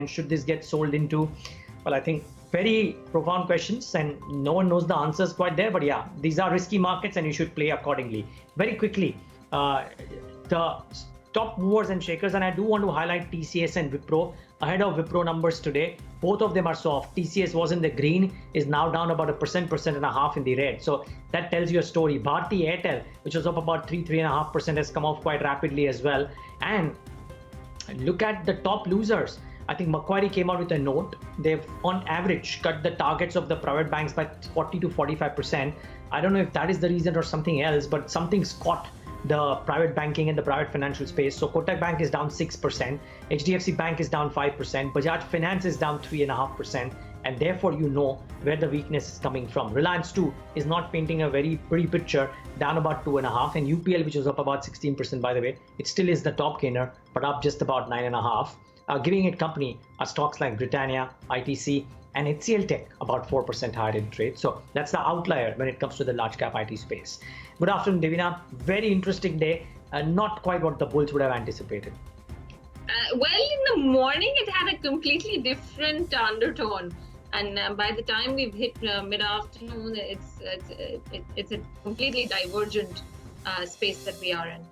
and should this get sold into? Well, I think very profound questions, and no one knows the answers quite there. But yeah, these are risky markets, and you should play accordingly. Very quickly, the top movers and shakers, and I do want to highlight TCS and Wipro ahead of Wipro numbers today. Both of them are soft. TCS was in the green, is now down about 1.5% in the red. So that tells you a story. Bharti Airtel, which was up about 3.5%, has come off quite rapidly as well. And look at the top losers. I think Macquarie came out with a note. They've, on average, cut the targets of the private banks by 40 to 45%. I don't know if that is the reason or something else, but something's caught the private banking and the private financial space. So Kotak Bank is down 6%, HDFC Bank is down 5%, Bajaj Finance is down 3.5%, and therefore you know where the weakness is coming from. Reliance too is not painting a very pretty picture, down about 2.5%, and UPL, which was up about 16% by the way, it still is the top gainer, but up just about 9.5%. Giving it company are stocks like Britannia, ITC, and HCL Tech about 4% higher in trade. So that's the outlier when it comes to the large cap IT space. Good afternoon, Devina. Very interesting day. Not quite what the bulls would have anticipated. Well, in the morning, it had a completely different undertone. And by the time we've hit mid-afternoon, it's a completely divergent space that we are in.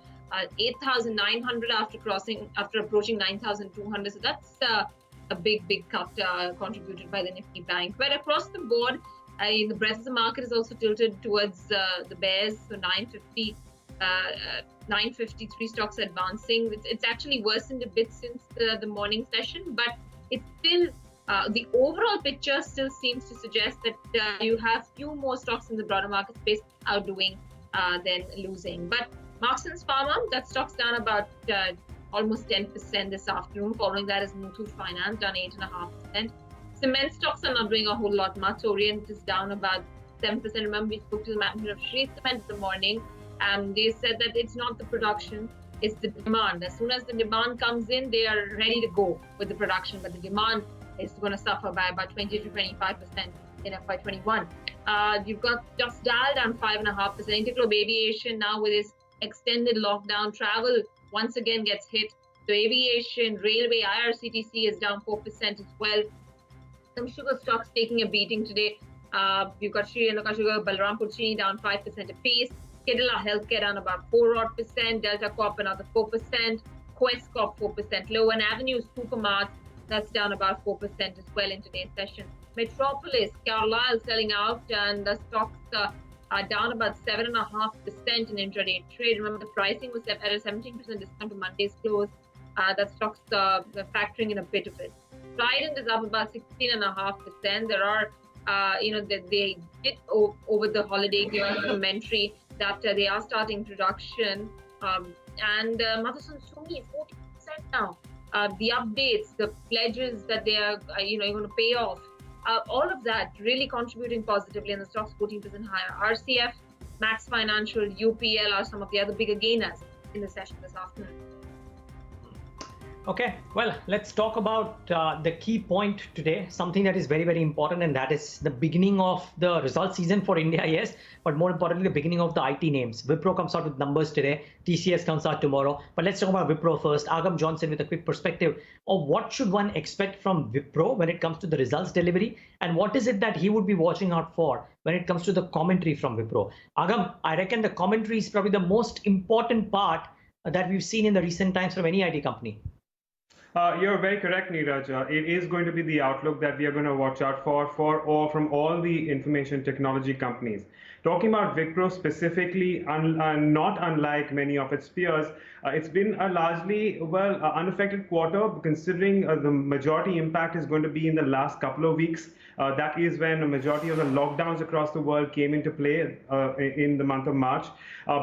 8,900 after approaching 9,200. So that's a big cut contributed by the Nifty Bank. But across the board, the breadth of the market is also tilted towards the bears. So 950, 953 stocks advancing. It's actually worsened a bit since the morning session, but it's still the overall picture still seems to suggest that you have few more stocks in the broader market space outdoing than losing. But Marksans Pharma, that stock's down about almost 10% this afternoon. Following that is Muthoot Finance, down 8.5%. Cement stocks are not doing a whole lot much. Orient is down about 7%. Remember, we spoke to the management of Shree Cement in the morning. They said that it's not the production, it's the demand. As soon as the demand comes in, they are ready to go with the production. But the demand is going to suffer by about 20 to 25% in FY21. You've got Just Dial down 5.5%. Interglobe Aviation now with its extended lockdown, travel once again gets hit. So aviation, railway, IRCTC is down 4% as well. Some sugar stocks taking a beating today. You've got Sri Lanka Sugar, Balrampur Chini down 5% apiece. Kedala Healthcare down about 4%. Delta Corp another 4%. Quest Corp 4% low. And Avenue Supermarts, that's down about 4% as well in today's session. Metropolis, Carlyle selling out, and the stocks are down about 7.5% in intraday trade. Remember, the pricing was set at a 17% discount to Monday's close. That stock's factoring in a bit of it. Trident is up about 16.5%. There are, they did over the holiday give a commentary that they are starting production. And Motherson Sumi, 40% now. The updates, the pledges that they are, going to pay off. All of that really contributing positively, and the stock's 14% higher. RCF, Max Financial, UPL are some of the other bigger gainers in the session this afternoon. Okay, well, let's talk about the key point today, something that is very, very important, and that is the beginning of the result season for India, yes, but more importantly, the beginning of the IT names. Wipro comes out with numbers today, TCS comes out tomorrow, but let's talk about Wipro first. Agam Johnson with a quick perspective of what should one expect from Wipro when it comes to the results delivery, and what is it that he would be watching out for when it comes to the commentary from Wipro. Agam, I reckon the commentary is probably the most important part that we've seen in the recent times from any IT company. You're very correct, Neeraj. It is going to be the outlook that we are going to watch out for from all the information technology companies. Talking about Wipro specifically, not unlike many of its peers, it's been a largely unaffected quarter, considering the majority impact is going to be in the last couple of weeks. That is when a majority of the lockdowns across the world came into play in the month of March.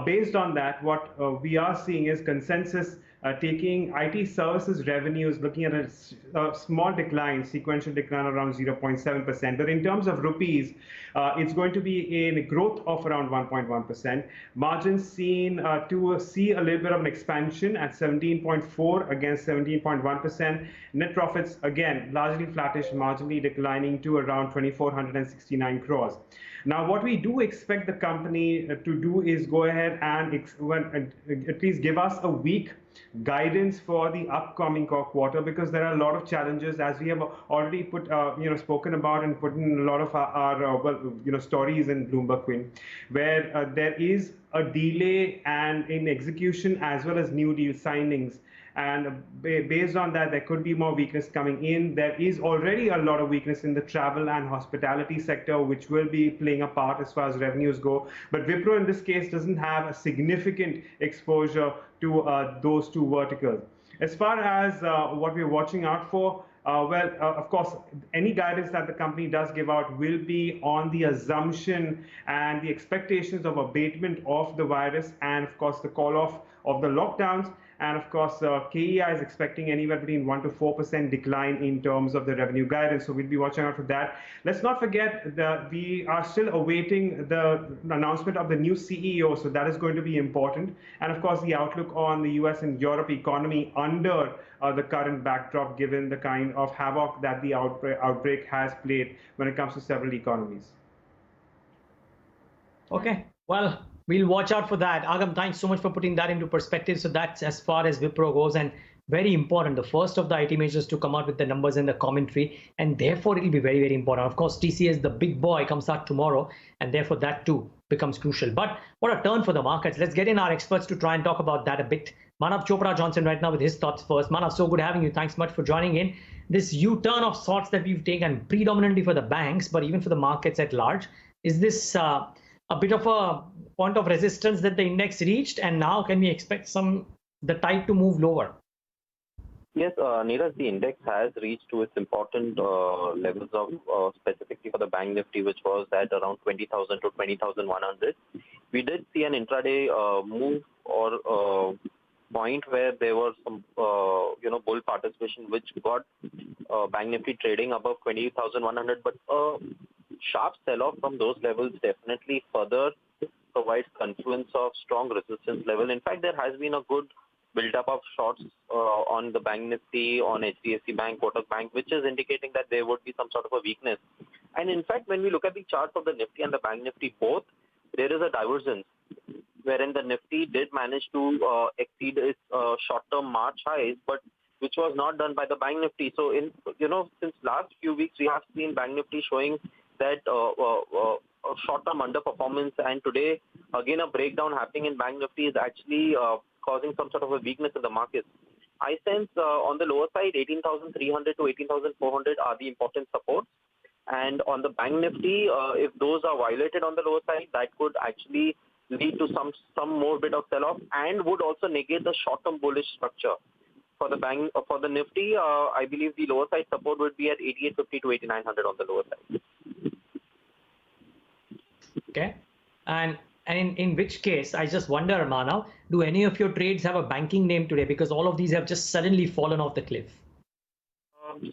Based on that, what we are seeing is consensus taking IT services revenues, looking at a small decline, sequential decline around 0.7%. But in terms of rupees, it's going to be a growth of around 1.1%. Margins seen to see a little bit of an expansion at 17.4 against 17.1%. Net profits, again, largely flattish, marginally declining to around 2,469 crores. Now, what we do expect the company to do is go ahead and at least give us a week guidance for the upcoming quarter, because there are a lot of challenges, as we have already put spoken about and put in a lot of our stories in BloombergQuint, where there is a delay and in execution as well as new deal signings. And based on that, there could be more weakness coming in. There is already a lot of weakness in the travel and hospitality sector, which will be playing a part as far as revenues go. But Wipro in this case doesn't have a significant exposure to those two verticals. As far as what we're watching out for, of course, any guidance that the company does give out will be on the assumption and the expectations of abatement of the virus, and of course the call off of the lockdowns. And of course, KEI is expecting anywhere between 1 to 4% decline in terms of the revenue guidance. So we'll be watching out for that. Let's not forget that we are still awaiting the announcement of the new CEO. So that is going to be important. And of course, the outlook on the US and Europe economy under the current backdrop, given the kind of havoc that the outbreak has played when it comes to several economies. Okay, well, we'll watch out for that. Agam, thanks so much for putting that into perspective. So that's as far as Wipro goes, and very important. The first of the IT majors to come out with the numbers and the commentary, and therefore it'll be very, very important. Of course, TCS, the big boy, comes out tomorrow, and therefore that too becomes crucial. But what a turn for the markets. Let's get in our experts to try and talk about that a bit. Manav Chopra Johnson right now with his thoughts first. Manav, so good having you. Thanks much for joining in. This U-turn of sorts that we've taken predominantly for the banks, but even for the markets at large, is this a bit of a point of resistance that the index reached, and now can we expect the tide to move lower? Yes, Neeraj, the index has reached to its important levels of specifically for the bank nifty, which was at around 20,000 to 20,100. We did see an intraday move or point where there was some bull participation, which got bank nifty trading above 20,100, but sharp sell-off from those levels definitely further provides confluence of strong resistance level. In fact, there has been a good build-up of shorts on the bank nifty, on HDFC Bank, Kotak Bank, which is indicating that there would be some sort of a weakness. And in fact, when we look at the charts of the nifty and the bank nifty both, there is a divergence wherein the nifty did manage to exceed its short-term March highs, but which was not done by the bank nifty. So since last few weeks, we have seen bank nifty showing that short-term underperformance, and today again a breakdown happening in bank nifty is actually causing some sort of a weakness in the markets. I sense on the lower side 18,300 to 18,400 are the important supports, and on the bank nifty, if those are violated on the lower side, that could actually lead to some more bit of sell-off and would also negate the short-term bullish structure. For the nifty, I believe the lower side support would be at 8850 to 8900 on the lower side. Okay, and in which case, I just wonder, Manav, do any of your trades have a banking name today? Because all of these have just suddenly fallen off the cliff.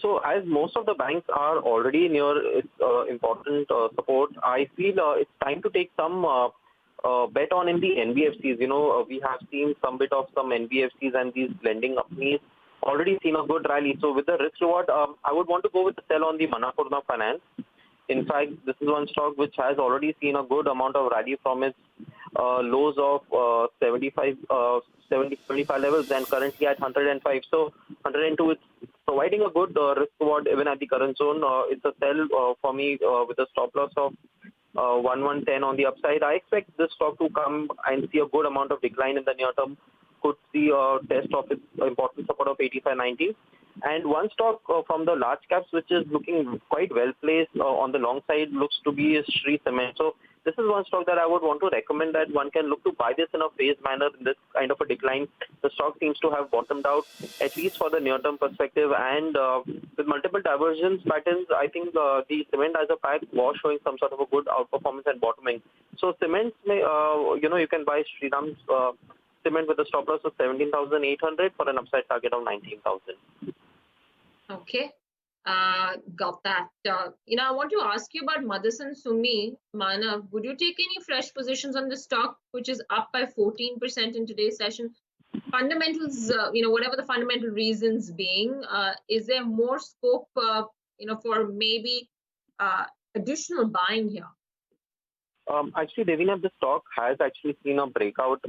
So as most of the banks are already near its important support, I feel it's time to take some bet on in the NBFCs. We have seen some bit of some NBFCs and these lending companies already seen a good rally. So with the risk reward, I would want to go with the sell on the Manapurna Finance. In fact, this is one stock which has already seen a good amount of rally from its lows of 75 levels and currently at 105. So 102 is providing a good risk reward even at the current zone. It's a sell for me with a stop loss of 1110 on the upside. I expect this stock to come and see a good amount of decline in the near term. Could see a test of its important support of 85.90. And one stock from the large caps which is looking quite well placed on the long side looks to be Shree Cement. So this is one stock that I would want to recommend that one can look to buy this in a phased manner in this kind of a decline. The stock seems to have bottomed out, at least for the near-term perspective, and with multiple divergence patterns, I think the cement as a pack was showing some sort of a good outperformance and bottoming. So cements may, you can buy Shriram's cement with a stop loss of 17,800 for an upside target of 19,000. Okay. Got that. I want to ask you about Motherson Sumi. Manav, would you take any fresh positions on the stock, which is up by 14% in today's session? Fundamentals, whatever the fundamental reasons being, is there more scope, for maybe additional buying here? Actually, Devina, the stock has actually seen a breakout,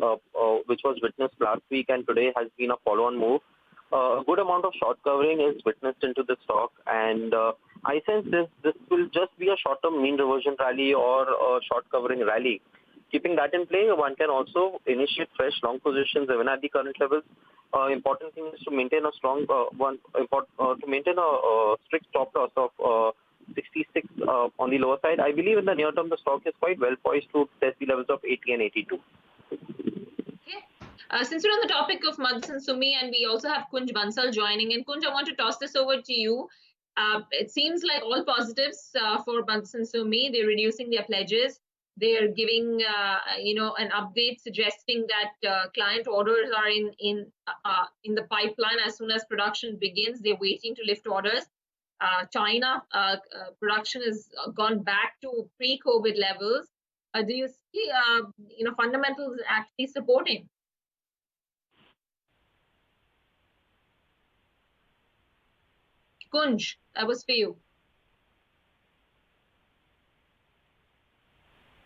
which was witnessed last week, and today has been a follow-on move. A good amount of short covering is witnessed into the stock, and I sense this will just be a short-term mean reversion rally or a short covering rally. Keeping that in play, one can also initiate fresh long positions even at the current levels. Important thing is to maintain a strong strict stop loss of 66 on the lower side. I believe in the near term the stock is quite well poised to test the levels of 80 and 82. Since we're on the topic of Madhusudhan Sumi, and we also have Kunj Bansal joining in. Kunj, I want to toss this over to you. It seems like all positives for Madhusudhan Sumi. They're reducing their pledges. They're giving, an update suggesting that client orders are in the pipeline as soon as production begins. They're waiting to lift orders. China production has gone back to pre-COVID levels. Do you see, fundamentals actually supporting? Kunj, that was for you.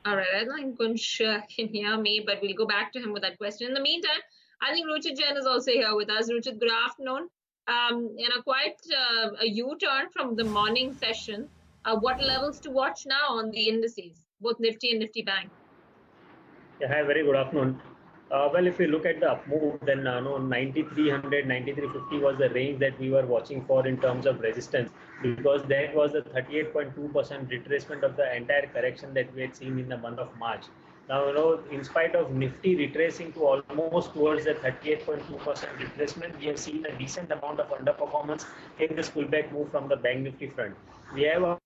All right, I don't think Kunj can hear me, but we'll go back to him with that question. In the meantime, I think Ruchit Jain is also here with us. Ruchit, good afternoon. Quite a U-turn from the morning session. What levels to watch now on the indices, both Nifty and Nifty Bank? Yeah, hi, very good afternoon. Well, if we look at the up move, then 9300, 9350 was the range that we were watching for in terms of resistance, because that was the 38.2% retracement of the entire correction that we had seen in the month of March. Now, in spite of Nifty retracing to almost towards the 38.2% retracement, we have seen a decent amount of underperformance in this pullback move from the Bank Nifty front. We have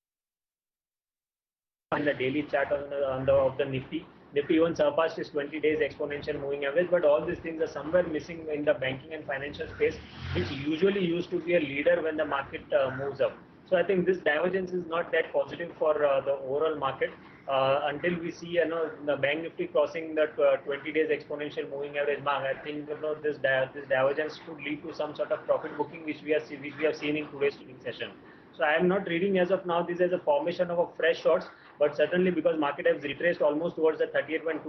in the daily chart of the Nifty. Nifty even surpassed its 20 days exponential moving average, but all these things are somewhere missing in the banking and financial space, which usually used to be a leader when the market moves up. So I think this divergence is not that positive for the overall market until we see the Bank Nifty crossing the 20 days exponential moving average mark. I think this divergence could lead to some sort of profit booking, which we have seen in today's trading session. So I am not reading as of now this as a formation of a fresh shorts, but certainly because market has retraced almost towards the 38.2%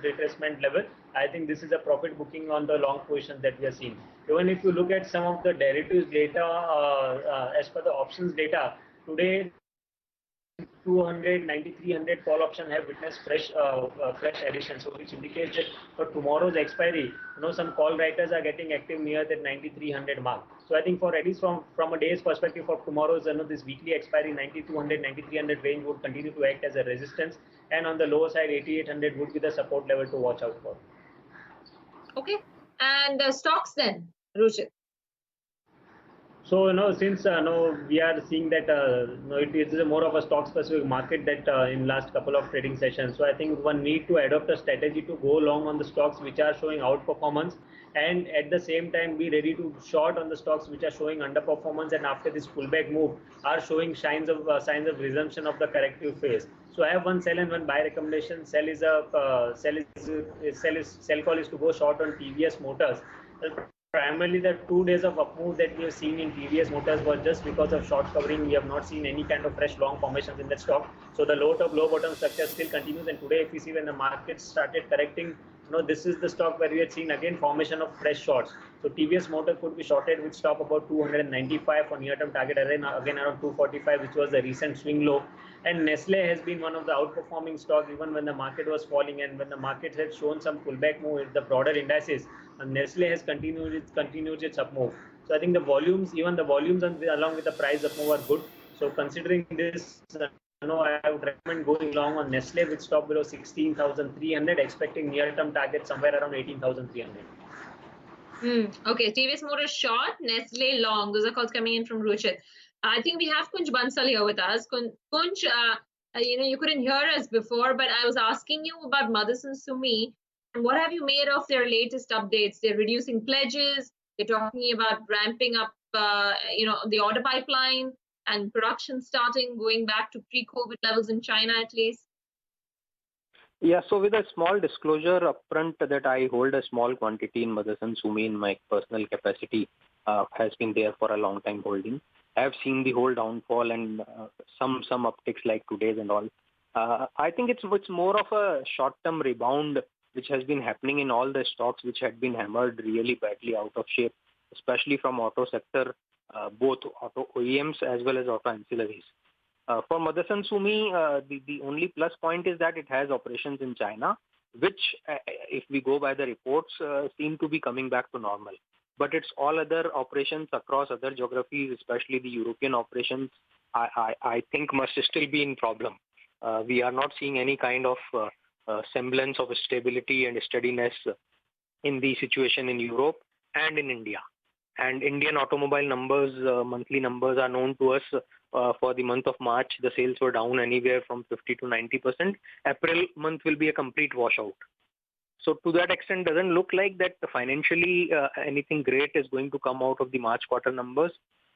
retracement level, I think this is a profit booking on the long positions that we are seeing. Even if you look at some of the derivatives data, as per the options data, today 200, 9300 call option have witnessed fresh addition, so which indicates that for tomorrow's expiry, some call writers are getting active near that 9300 mark. So I think for at least from a day's perspective for tomorrow's, this weekly expiry 9200, 9300 range would continue to act as a resistance, and on the lower side 8800 would be the support level to watch out for. Okay, and stocks then, Ruchit. So, since we are seeing that it is more of a stock specific market that in last couple of trading sessions. So I think one need to adopt a strategy to go long on the stocks which are showing outperformance, and at the same time be ready to short on the stocks which are showing underperformance, and after this pullback move are showing signs of resumption of the corrective phase. So I have one sell and one buy recommendation. Sell call is to go short on TVS Motors. Primarily the 2 days of up move that we have seen in TVS Motors was just because of short covering. We have not seen any kind of fresh long formations in that stock. So the low top, low bottom structure still continues. And today, if we see when the market started correcting, this is the stock where we had seen again formation of fresh shorts. So TVS Motor could be shorted with stop about 295 for near-term target again around 245, which was the recent swing low. And Nestle has been one of the outperforming stock even when the market was falling, and when the market had shown some pullback move in the broader indices, and Nestle has continued its up move. So I think the volumes along with the price up move are good. So considering this, I would recommend going long on Nestle with stop below 16,300, expecting near-term target somewhere around 18,300. Okay, TVS Motor short, Nestle long. Those are calls coming in from Ruchit. I think we have Kunj Bansal here with us. Kunj, you couldn't hear us before, but I was asking you about Madhusudhan Sumi. What have you made of their latest updates? They're reducing pledges. They're talking about ramping up, the order pipeline and production starting, going back to pre-COVID levels in China at least. Yeah, so with a small disclosure upfront that I hold a small quantity in Madhusudhan Sumi in my personal capacity, has been there for a long time holding. I have seen the whole downfall and some upticks like today's and all. I think it's more of a short-term rebound which has been happening in all the stocks which had been hammered really badly out of shape, especially from auto sector, both auto OEMs as well as auto ancillaries. For Motherson Sumi, the only plus point is that it has operations in China, which, if we go by the reports, seem to be coming back to normal. But it's all other operations across other geographies, especially the European operations, I think must still be in problem. We are not seeing any kind of semblance of stability and steadiness in the situation in Europe and in India. And Indian automobile numbers, monthly numbers are known to us. For the month of March, the sales were down anywhere from 50 to 90%. April month will be a complete washout. So to that extent, doesn't look like that financially anything great is going to come out of the March quarter numbers,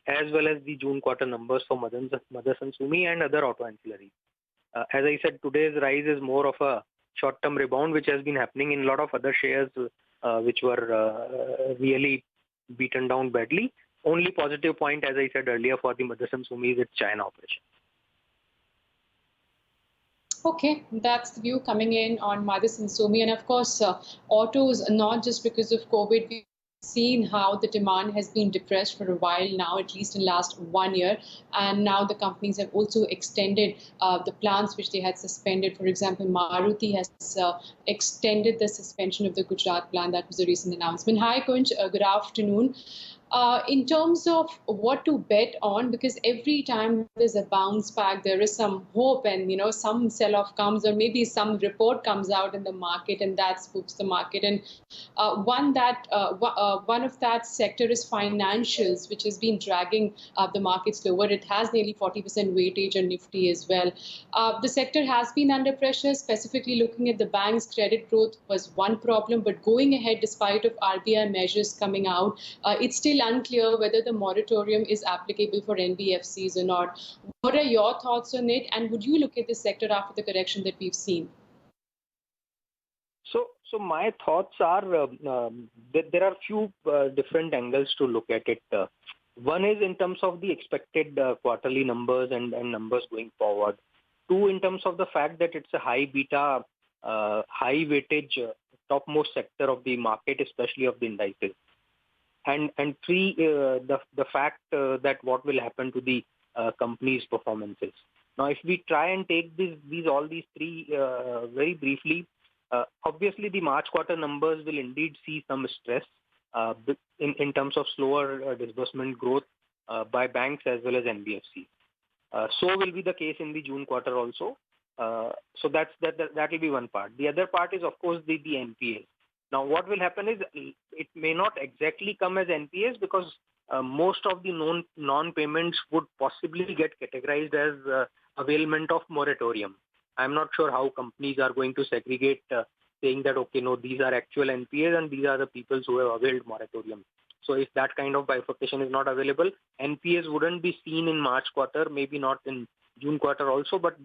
as well as the June quarter numbers for Motherson Sumi and other auto ancillaries. As I said, today's rise is more of a short-term rebound, which has been happening in a lot of other shares which were really beaten down badly. Only positive point, as I said earlier, for the Motherson Sumi is its China operation. Okay, that's the view coming in on Motherson Sumi. And of course, autos, not just because of COVID, we've seen how the demand has been depressed for a while now, at least in last 1 year. And now the companies have also extended the plans which they had suspended. For example, Maruti has extended the suspension of the Gujarat plan. That was a recent announcement. Hi, Kunj. Good afternoon. In terms of what to bet on, because every time there's a bounce back, there is some hope and, some sell-off comes or maybe some report comes out in the market and that spooks the market. And one of that sector is financials, which has been dragging the markets lower. It has nearly 40% weightage on Nifty as well. The sector has been under pressure, specifically looking at the bank's credit growth was one problem, but going ahead, despite of RBI measures coming out, it's still unclear whether the moratorium is applicable for NBFCs or not. What are your thoughts on it? And would you look at this sector after the correction that we've seen? So my thoughts are that there are few different angles to look at it. One is in terms of the expected quarterly numbers and numbers going forward. Two, in terms of the fact that it's a high beta, high weightage, topmost sector of the market, especially of the indices. And three, the fact that what will happen to the company's performances. Now, if we try and take all these three very briefly, obviously the March quarter numbers will indeed see some stress in terms of slower disbursement growth by banks as well as NBFCs. So will be the case in the June quarter also. So that will be one part. The other part is, of course, the NPAs. Now, what will happen is it may not exactly come as NPAs because most of the non-payments would possibly get categorized as availment of moratorium. I'm not sure how companies are going to segregate saying that, okay, no, these are actual NPAs and these are the people who have availed moratorium. So if that kind of bifurcation is not available, NPAs wouldn't be seen in March quarter, maybe not in June quarter also, but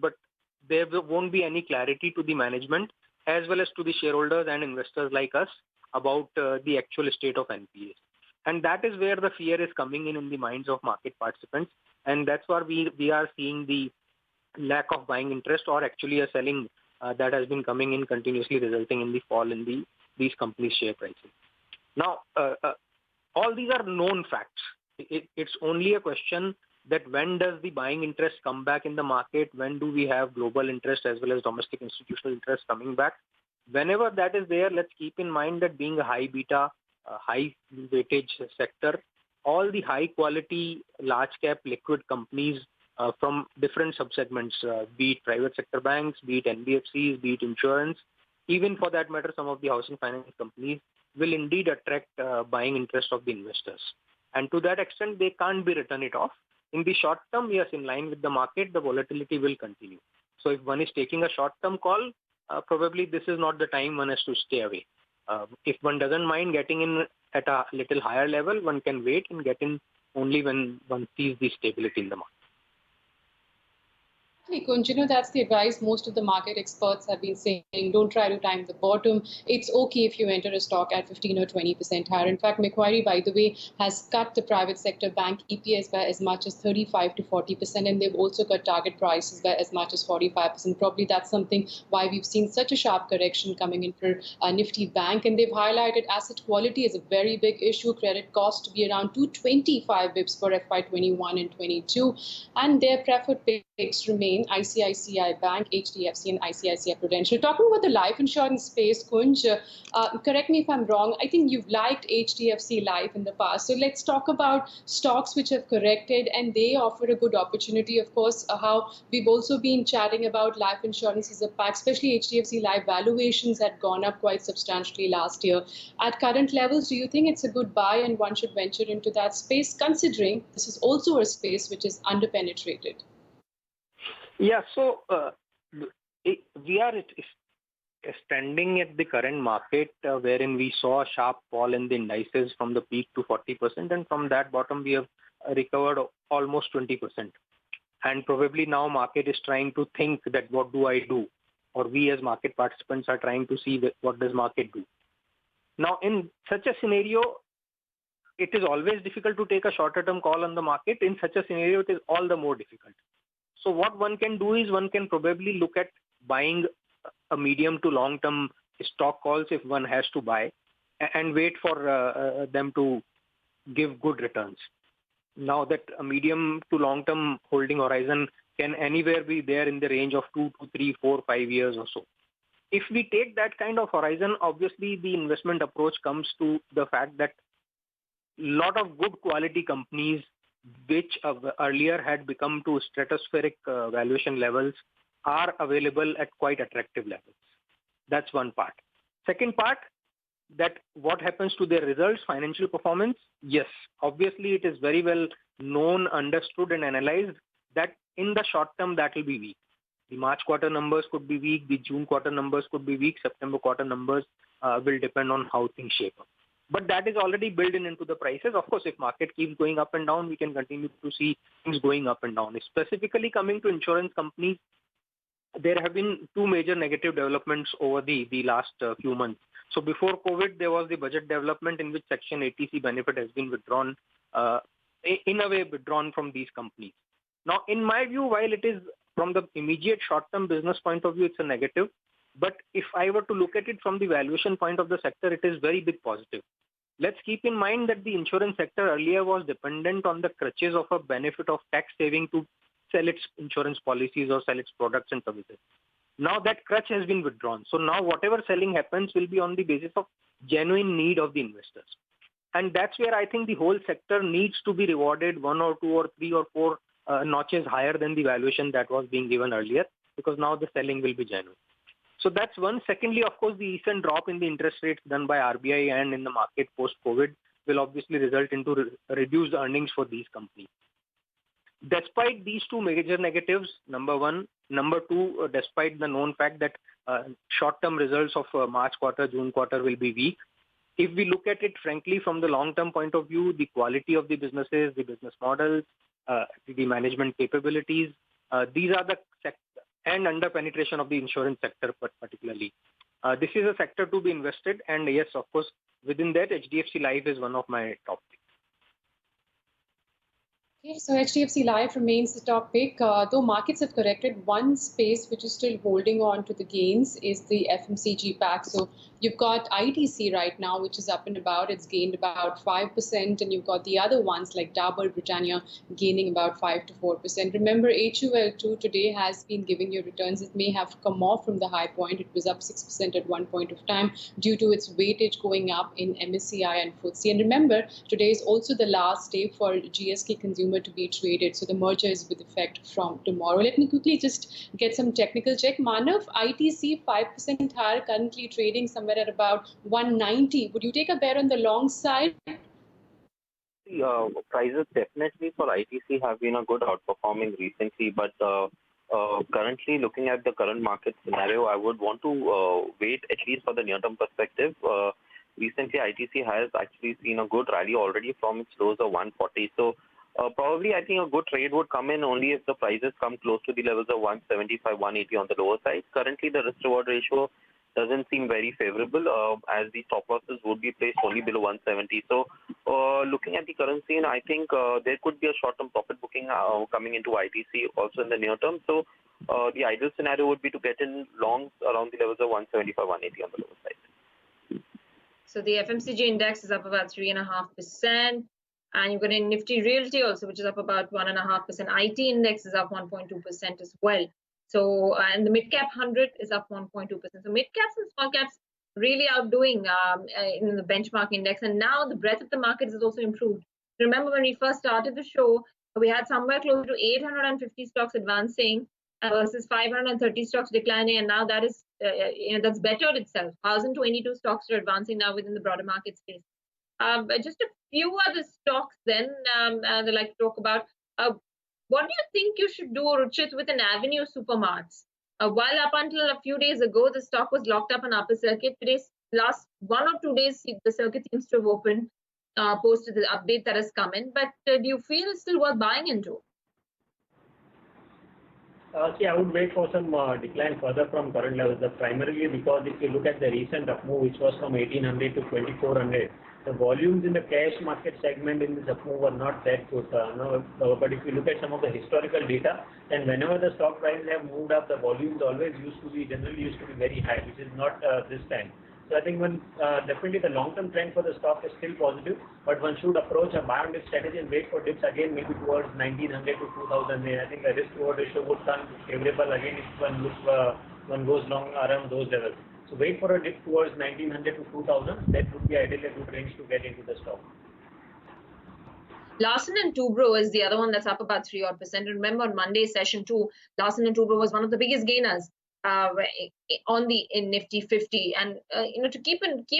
there won't be any clarity to the management as well as to the shareholders and investors like us about the actual state of NPAs. And that is where the fear is coming in the minds of market participants. And that's why we are seeing the lack of buying interest or actually a selling that has been coming in continuously, resulting in the fall in these companies' share prices. Now, all these are known facts. It's only a question that when does the buying interest come back in the market? When do we have global interest as well as domestic institutional interest coming back? Whenever that is there, let's keep in mind that being a high beta, high weightage sector, all the high quality, large cap liquid companies from different subsegments, be it private sector banks, be it NBFCs, be it insurance, even for that matter, some of the housing finance companies will indeed attract buying interest of the investors. And to that extent, they can't be written it off. In the short term, yes, in line with the market, the volatility will continue. So if one is taking a short-term call, probably this is not the time one has to stay away. If one doesn't mind getting in at a little higher level, one can wait and get in only when one sees the stability in the market. Kunj, that's the advice most of the market experts have been saying. Don't try to time the bottom. It's okay if you enter a stock at 15 or 20% higher. In fact, Macquarie, by the way, has cut the private sector bank EPS by as much as 35 to 40%, and they've also cut target prices by as much as 45%. Probably that's something why we've seen such a sharp correction coming in for Nifty Bank. And they've highlighted asset quality as a very big issue. Credit cost to be around 225 bips for FY21 and 22. And their preferred picks remain ICICI Bank, HDFC, and ICICI Prudential. Talking about the life insurance space, Kunj, correct me if I'm wrong, I think you've liked HDFC Life in the past. So let's talk about stocks which have corrected and they offer a good opportunity. Of course, how we've also been chatting about life insurance as a pack, especially HDFC Life valuations had gone up quite substantially last year. At current levels, do you think it's a good buy and one should venture into that space, considering this is also a space which is underpenetrated? Yeah, so we are standing at the current market wherein we saw a sharp fall in the indices from the peak to 40%, and from that bottom we have recovered almost 20%. And probably now market is trying to think that what do I do? Or we as market participants are trying to see what does market do. Now in such a scenario, it is always difficult to take a shorter term call on the market. In such a scenario, it is all the more difficult. So what one can do is one can probably look at buying a medium to long term stock calls if one has to buy, and wait for them to give good returns. Now that a medium to long term holding horizon can anywhere be there in the range of 2 to 3, 4, 5 years or so. If we take that kind of horizon, obviously the investment approach comes to the fact that a lot of good quality companies which earlier had become to stratospheric valuation levels are available at quite attractive levels. That's one part. Second part, that what happens to their results, financial performance? Yes, obviously it is very well known, understood and analyzed that in the short term that will be weak. The March quarter numbers could be weak, the June quarter numbers could be weak, September quarter numbers will depend on how things shape up. But that is already built into the prices. Of course, if market keeps going up and down, we can continue to see things going up and down. Specifically coming to insurance companies, there have been two major negative developments over the last few months. So before COVID, there was the budget development in which Section 80C benefit has been withdrawn, in a way withdrawn from these companies. Now, in my view, while it is from the immediate short-term business point of view, it's a negative. But if I were to look at it from the valuation point of the sector, it is very big positive. Let's keep in mind that the insurance sector earlier was dependent on the crutches of a benefit of tax saving to sell its insurance policies or sell its products and services. Now that crutch has been withdrawn. So now whatever selling happens will be on the basis of genuine need of the investors. And that's where I think the whole sector needs to be rewarded 1 or 2 or 3 or 4 notches higher than the valuation that was being given earlier, because now the selling will be genuine. So that's one. Secondly, of course, the recent drop in the interest rates done by RBI and in the market post-COVID will obviously result into reduced earnings for these companies. Despite these two major negatives, number one. Number two, despite the known fact that short-term results of March quarter, June quarter will be weak, if we look at it frankly from the long-term point of view, the quality of the businesses, the business models, the management capabilities, these are the and under penetration of the insurance sector particularly. This is a sector to be invested, and yes, of course, within that, HDFC Life is one of my top picks. Okay, so HDFC Life remains the top pick. Though markets have corrected, one space which is still holding on to the gains is the FMCG pack. So you've got ITC right now, which is up and about. It's gained about 5%, and you've got the other ones like Dabur, Britannia, gaining about 5 to 4%. Remember, HUL2 today has been giving you returns. It may have come off from the high point. It was up 6% at one point of time due to its weightage going up in MSCI and FTSE. And remember, today is also the last day for GSK Consumer to be traded. So the merger is with effect from tomorrow. Let me quickly just get some technical check. Manav, ITC 5% higher, currently trading somewhere at about 190. Would you take a bet on the long side? Prices definitely for ITC have been a good outperforming recently, but currently looking at the current market scenario, I would want to wait at least for the near-term perspective. Recently, ITC has actually seen a good rally already from its lows of 140. So Probably, I think a good trade would come in only if the prices come close to the levels of 175, 180 on the lower side. Currently, the risk-reward ratio doesn't seem very favorable as the stop losses would be placed only below 170. So, looking at the current scene, I think there could be a short-term profit booking coming into ITC also in the near term. So, the ideal scenario would be to get in longs around the levels of 175, 180 on the lower side. So the FMCG index is up about 3.5%. And you've got a Nifty Realty also, which is up about 1.5%. IT index is up 1.2% as well. So, and the mid cap 100 is up 1.2%. So mid caps and small caps really outdoing in the benchmark index. And now the breadth of the market has also improved. Remember when we first started the show, we had somewhere close to 850 stocks advancing versus 530 stocks declining. And now that is, that's bettered itself. 1,022 stocks are advancing now within the broader market space. But just a few other stocks then I'd like to talk about. What do you think you should do, Ruchit, with an Avenue Supermarts? While up until a few days ago, the stock was locked up on upper circuit. Today's last 1 or 2 days, the circuit seems to have opened post the update that has come in. But do you feel it's still worth buying into? See, I would wait for some decline further from current levels, primarily because if you look at the recent up move, which was from 1800 to 2400, the volumes in the cash market segment in this up move were not that good. But if you look at some of the historical data, then whenever the stock prices have moved up, the volumes generally used to be very high, which is not this time. So I think definitely the long-term trend for the stock is still positive, but one should approach a buy and dip strategy and wait for dips again, maybe towards 1900 to 2000. I think the risk-reward ratio would turn favorable again if one goes long around those levels. So wait for a dip towards 1900 to 2000. That would be ideally a good range to get into the stock. Larsen & Toubro is the other one that's up about 3-odd%. Remember on Monday's session too, Larsen & Toubro was one of the biggest gainers on the Nifty 50. And to keep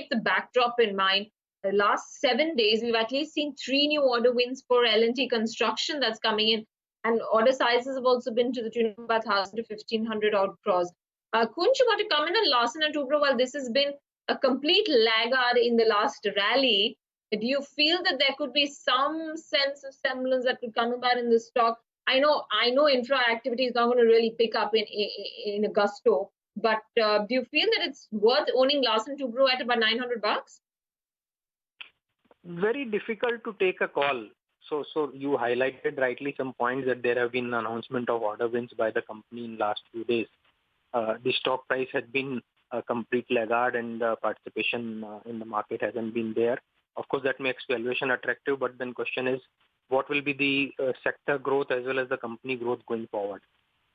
the backdrop in mind, the last 7 days we've at least seen 3 new order wins for L&T construction that's coming in, and order sizes have also been to the tune of about 1,000 to 1,500 odd crores. Kunj, you want to comment on Larsen & Toubro? While this has been a complete laggard in the last rally, do you feel that there could be some sense of semblance that could come about in the stock? I know infra activity is not going to really pick up in a gusto, but do you feel that it's worth owning Larsen & Toubro at about $900? Very difficult to take a call. So you highlighted rightly some points that there have been announcement of order wins by the company in last few days. The stock price has been a complete laggard, and participation in the market hasn't been there. Of course, that makes valuation attractive, but then question is, what will be the sector growth as well as the company growth going forward?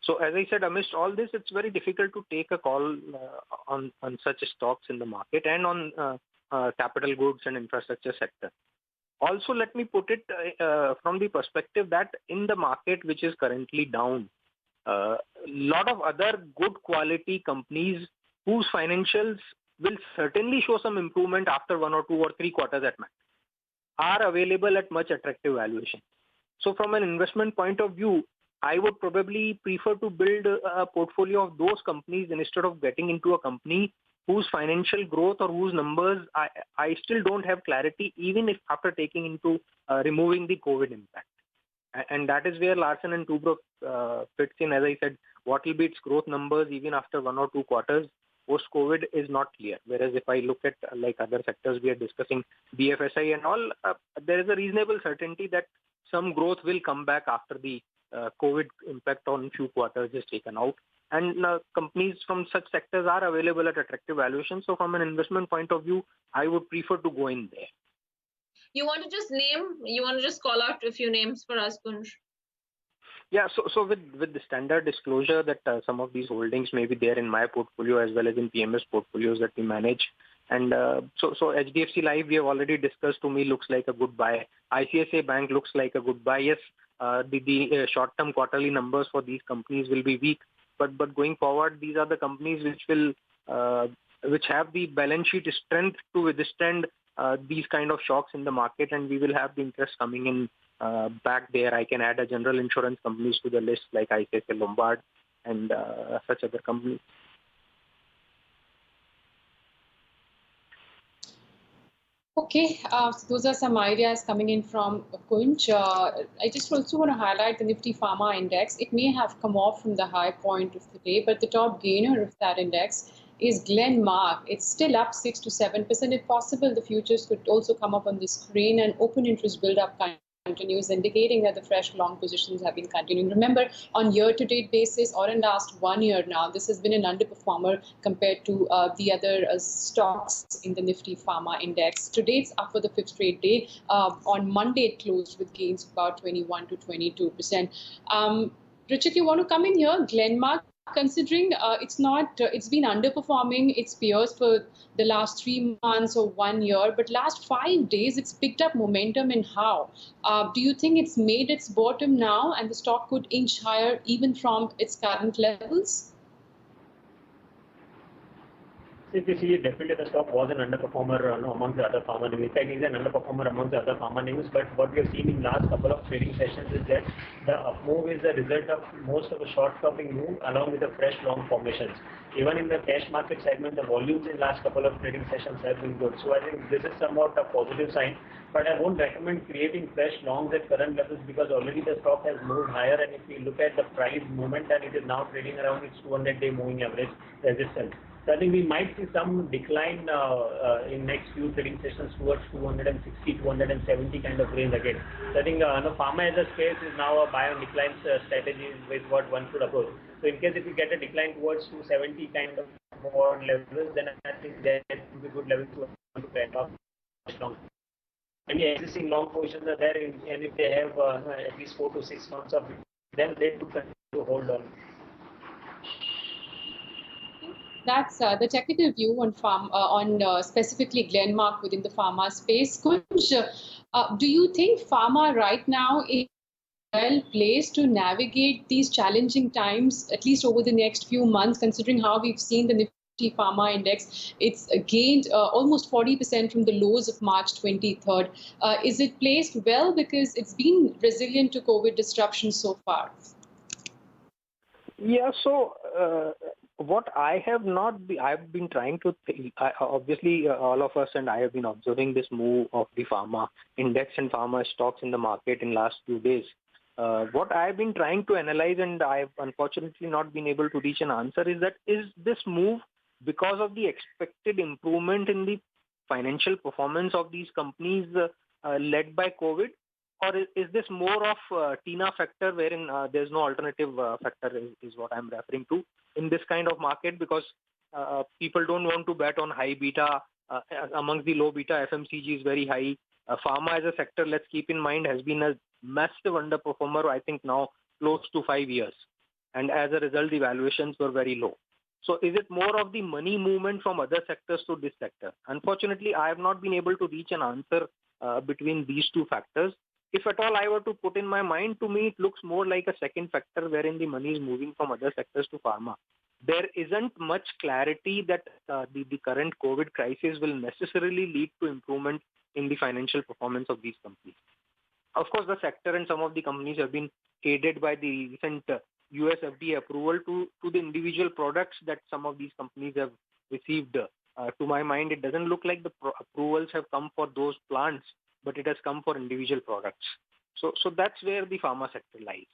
So as I said, amidst all this, it's very difficult to take a call on such stocks in the market and on capital goods and infrastructure sector. Also, let me put it from the perspective that in the market, which is currently down, a lot of other good quality companies whose financials will certainly show some improvement after 1 or 2 or 3 quarters at max are available at much attractive valuation. So from an investment point of view, I would probably prefer to build a portfolio of those companies instead of getting into a company whose financial growth or whose numbers I still don't have clarity, even if after taking into removing the COVID impact. And that is where Larsen & Toubro fits in. As I said, what will be its growth numbers even after 1 or 2 quarters post-COVID is not clear. Whereas if I look at like other sectors we are discussing, BFSI and all, there is a reasonable certainty that some growth will come back after the COVID impact on few quarters is taken out. And companies from such sectors are available at attractive valuations. So from an investment point of view, I would prefer to go in there. You want to just call out a few names for us, Kunj? Yeah, so with the standard disclosure that some of these holdings may be there in my portfolio as well as in PMS portfolios that we manage. And so HDFC Life we have already discussed, to me looks like a good buy. ICICI Bank looks like a good buy. Yes, the short-term quarterly numbers for these companies will be weak, but going forward, these are the companies which have the balance sheet strength to withstand these kind of shocks in the market, and we will have the interest coming in back there. I can add a general insurance companies to the list like ICICI Lombard and such other companies. Okay, so those are some ideas coming in from Kunj. I just also want to highlight the Nifty Pharma Index. It may have come off from the high point of the day, but the top gainer of that index is Glenmark. It's still up 6 to 7%. If possible, the futures could also come up on the screen, and open interest build-up continues, indicating that the fresh long positions have been continuing. Remember, on year-to-date basis or in last 1 year now, this has been an underperformer compared to the other stocks in the Nifty Pharma Index. Today, it's up for the fifth straight day. On Monday, it closed with gains of about 21 to 22%. Richard, you want to come in here? Glenmark, considering it's been underperforming its peers for the last 3 months or 1 year, but last 5 days it's picked up momentum. And how? Do you think it's made its bottom now and the stock could inch higher even from its current levels? If you see, definitely the stock was an underperformer among the other pharma names. In fact, it's an underperformer among the other pharma names. But what we have seen in last couple of trading sessions is that the up move is the result of most of the short stopping move along with the fresh long formations. Even in the cash market segment, the volumes in last couple of trading sessions have been good. So I think this is somewhat a positive sign. But I won't recommend creating fresh longs at current levels because already the stock has moved higher. And if we look at the price movement, then it is now trading around its 200-day moving average resistance. So I think we might see some decline in next few trading sessions towards 260, 270 kind of range again. So I think pharma as a space is now a buy on decline strategy with what one should approach. So in case if we get a decline towards 270 kind of more levels, then I think that would be good level to get off long. Maybe existing long positions are there, and if they have at least 4 to 6 months of, then they do continue to hold on. That's the technical view on specifically Glenmark within the pharma space. Kunj, do you think pharma right now is well placed to navigate these challenging times, at least over the next few months, considering how we've seen the Nifty Pharma Index? It's gained almost 40% from the lows of March 23rd. Is it placed well because it's been resilient to COVID disruption so far? Yeah, so what I have not, I've been trying to think, obviously all of us and I have been observing this move of the pharma index and pharma stocks in the market in last few days. What I've been trying to analyze, and I've unfortunately not been able to reach an answer, is that is this move because of the expected improvement in the financial performance of these companies led by COVID? Or is this more of TINA factor wherein there's no alternative factor is what I'm referring to in this kind of market, because people don't want to bet on high beta. Amongst the low beta, FMCG is very high. Pharma as a sector, let's keep in mind, has been a massive underperformer, I think now close to 5 years. And as a result, the valuations were very low. So is it more of the money movement from other sectors to this sector? Unfortunately, I have not been able to reach an answer between these two factors. If at all I were to put in my mind, to me it looks more like a second factor wherein the money is moving from other sectors to pharma. There isn't much clarity that the current COVID crisis will necessarily lead to improvement in the financial performance of these companies. Of course, the sector and some of the companies have been aided by the recent US FDA approval to the individual products that some of these companies have received. To my mind, it doesn't look like the approvals have come for those plants, but it has come for individual products. So that's where the pharma sector lies.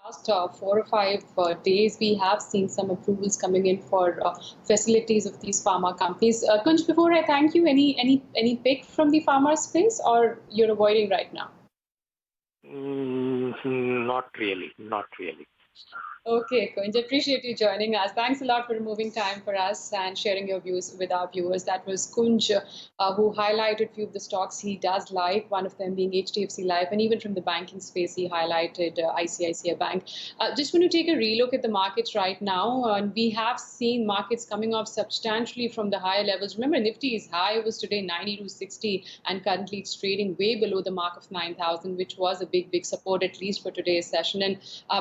Last 4 or 5 days, we have seen some approvals coming in for facilities of these pharma companies. Kunj, before I thank you, any pick from the pharma space, or you're avoiding right now? Not really. Okay, Kunj, appreciate you joining us. Thanks a lot for removing time for us and sharing your views with our viewers. That was Kunj, who highlighted a few of the stocks he does like, one of them being HDFC Life, and even from the banking space, he highlighted ICICI Bank. Just want to take a relook at the markets right now. We have seen markets coming off substantially from the higher levels. Remember, Nifty is high, was today 92.60, and currently it's trading way below the mark of 9,000, which was a big support, at least for today's session. And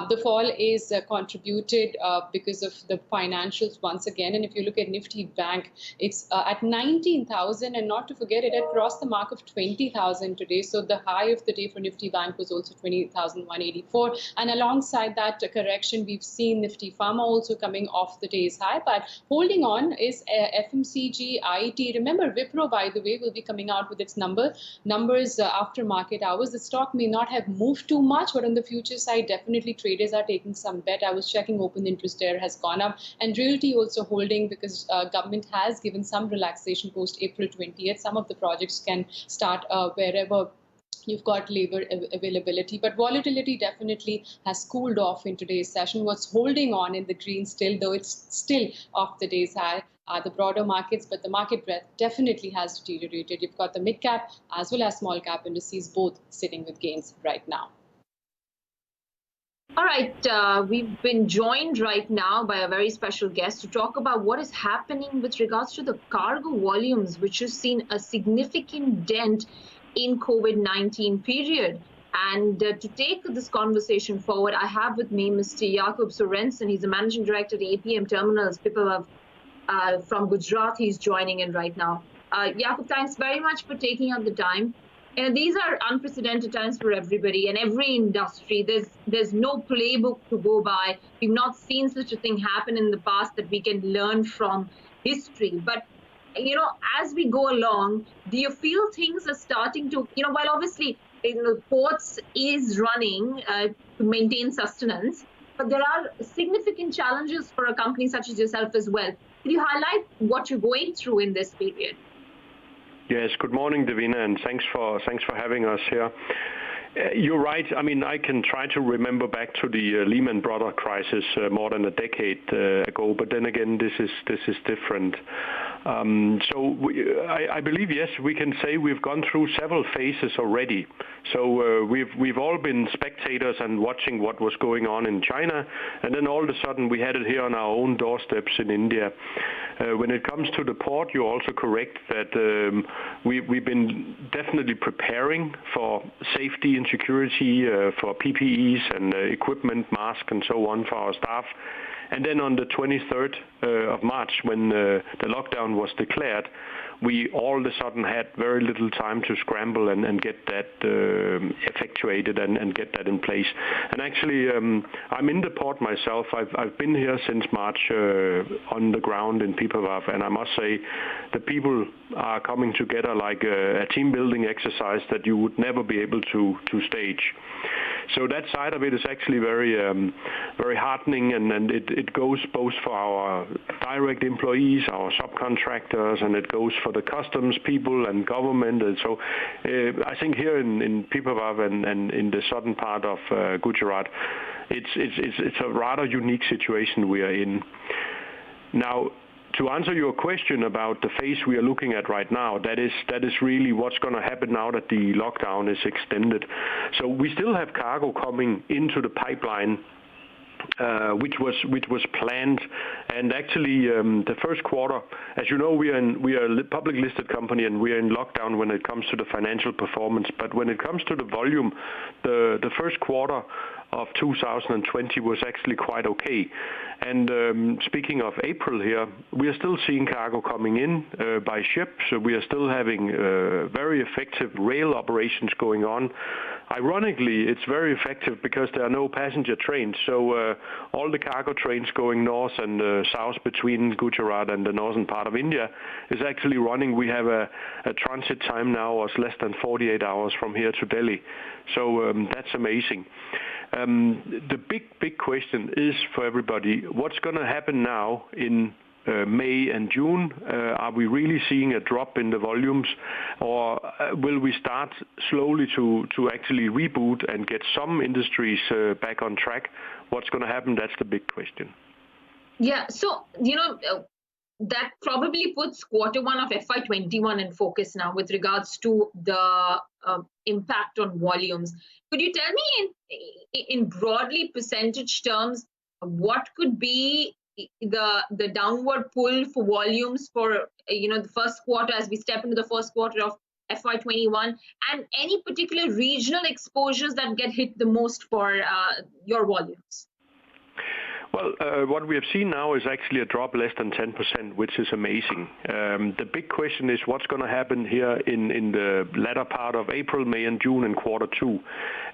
the fall is contributed because of the financials once again. And if you look at Nifty Bank, it's at 19,000, and not to forget, it had crossed the mark of 20,000 today. So the high of the day for Nifty Bank was also 20,184. And alongside that correction, we've seen Nifty Pharma also coming off the day's high. But holding on is FMCG, IT. Remember, Wipro, by the way, will be coming out with its numbers after market hours. The stock may not have moved too much, but on the future side, definitely traders are taking some bet. I was checking open interest there has gone up, and Realty also holding because government has given some relaxation post April 20th. Some of the projects can start wherever you've got labor availability, but volatility definitely has cooled off in today's session. What's holding on in the green still, though it's still off the day's high, are the broader markets, but the market breadth definitely has deteriorated. You've got the mid cap as well as small cap indices both sitting with gains right now. All right, we've been joined right now by a very special guest to talk about what is happening with regards to the cargo volumes, which has seen a significant dent in COVID-19 period. And to take this conversation forward, I have with me Mr. Jakub Sorensen. He's the Managing Director at APM Terminals, Pipavav, from Gujarat. He's joining in right now. Jakub, thanks very much for taking out the time. And these are unprecedented times for everybody and every industry. There's no playbook to go by. We've not seen such a thing happen in the past that we can learn from history. But as we go along, do you feel things are starting to, while obviously, ports is running to maintain sustenance, but there are significant challenges for a company such as yourself as well. Could you highlight what you're going through in this period? Yes, good morning, Davina, and thanks for having us here. You're right. I mean, I can try to remember back to the Lehman Brothers crisis more than a decade ago, but then again, this is different. I believe, yes, we can say we've gone through several phases already. So we've all been spectators and watching what was going on in China, and then all of a sudden we had it here on our own doorsteps in India. When it comes to the port, you're also correct that we've been definitely preparing for safety and security, for PPEs and equipment, masks and so on for our staff. And then on the 23rd of March, when the lockdown was declared, we all of a sudden had very little time to scramble and get that effectuated and get that in place. And actually, I'm in the port myself. I've been here since March on the ground in Pipavav, and I must say the people are coming together like a team building exercise that you would never be able to stage. So that side of it is actually very heartening, and it goes both for our direct employees, our subcontractors, and it goes for the customs people and government. And so I think here in Pipavav and in the southern part of Gujarat, it's a rather unique situation we are in. Now, to answer your question about the phase we are looking at right now, that is really what's going to happen now that the lockdown is extended. So we still have cargo coming into the pipeline, which was planned, and actually the first quarter, as you know, we are a public listed company and we are in lockdown when it comes to the financial performance. But when it comes to the volume, the first quarter of 2020 was actually quite okay. And speaking of April here, we are still seeing cargo coming in by ship, so we are still having very effective rail operations going on. Ironically, it's very effective because there are no passenger trains, so all the cargo trains going north and south between Gujarat and the northern part of India is actually running. We have a transit time now of less than 48 hours from here to Delhi, so that's amazing. The big question is for everybody, what's going to happen now in May and June? Are we really seeing a drop in the volumes, or will we start slowly to actually reboot and get some industries back on track? What's going to happen? That's the big question. Yeah, so, that probably puts quarter one of FY21 in focus now with regards to the impact on volumes. Could you tell me in broadly percentage terms, what could be the downward pull for volumes for, the first quarter as we step into the first quarter of FY21, and any particular regional exposures that get hit the most for your volumes? Well, what we have seen now is actually a drop less than 10%, which is amazing. The big question is what's going to happen here in the latter part of April, May, and June in quarter two.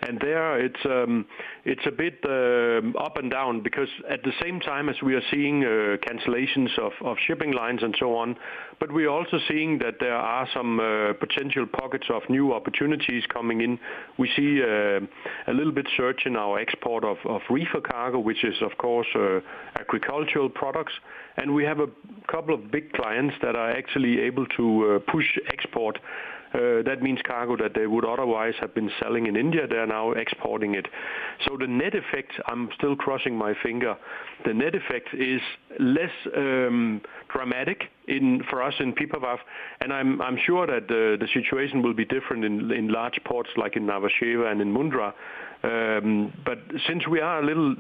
And there it's a bit up and down, because at the same time as we are seeing cancellations of shipping lines and so on, but we are also seeing that there are some potential pockets of new opportunities coming in. We see a little bit surge in our export of reefer cargo, which is of course agricultural products, and we have a couple of big clients that are actually able to push export. That means cargo that they would otherwise have been selling in India, they are now exporting it. So the net effect, I'm still crossing my finger, the net effect is less dramatic for us in Pipavav, and I'm sure that the situation will be different in large ports like in Navasheva and in Mundra. But since we are a little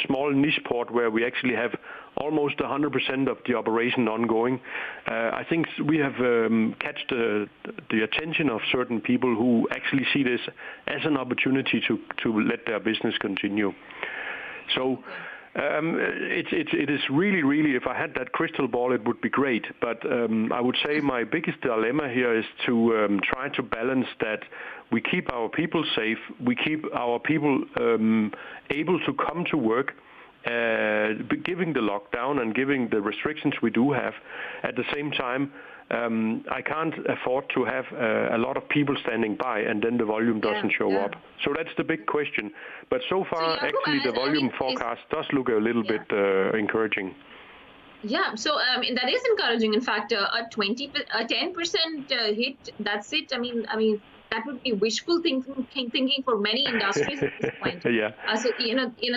small niche port where we actually have almost 100% of the operation ongoing, I think we have catched the attention of certain people who actually see this as an opportunity to let their business continue. So it is really, if I had that crystal ball, it would be great. But I would say my biggest dilemma here is to try to balance that we keep our people safe, we keep our people able to come to work, giving the lockdown and giving the restrictions we do have. At the same time, I can't afford to have a lot of people standing by and then the volume doesn't show up. So that's the big question. But so far, actually, the volume forecast does look a little bit encouraging. Yeah, so that is encouraging. In fact, a 10% hit, that's it. I mean, that would be wishful thinking for many industries at this point. So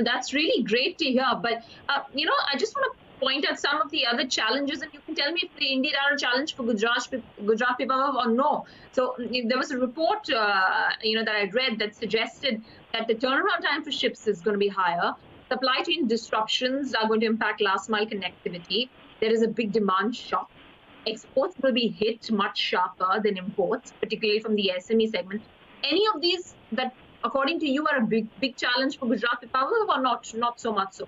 that's really great to hear. But I just want to point out some of the other challenges, and you can tell me if they indeed are a challenge for Gujarat Pipavav or no. So there was a report that I read that suggested that the turnaround time for ships is going to be higher. Supply chain disruptions are going to impact last mile connectivity. There is a big demand shock. Exports will be hit much sharper than imports, particularly from the SME segment. Any of these that, according to you, are a big challenge for Gujarat Pipavav or not so much so?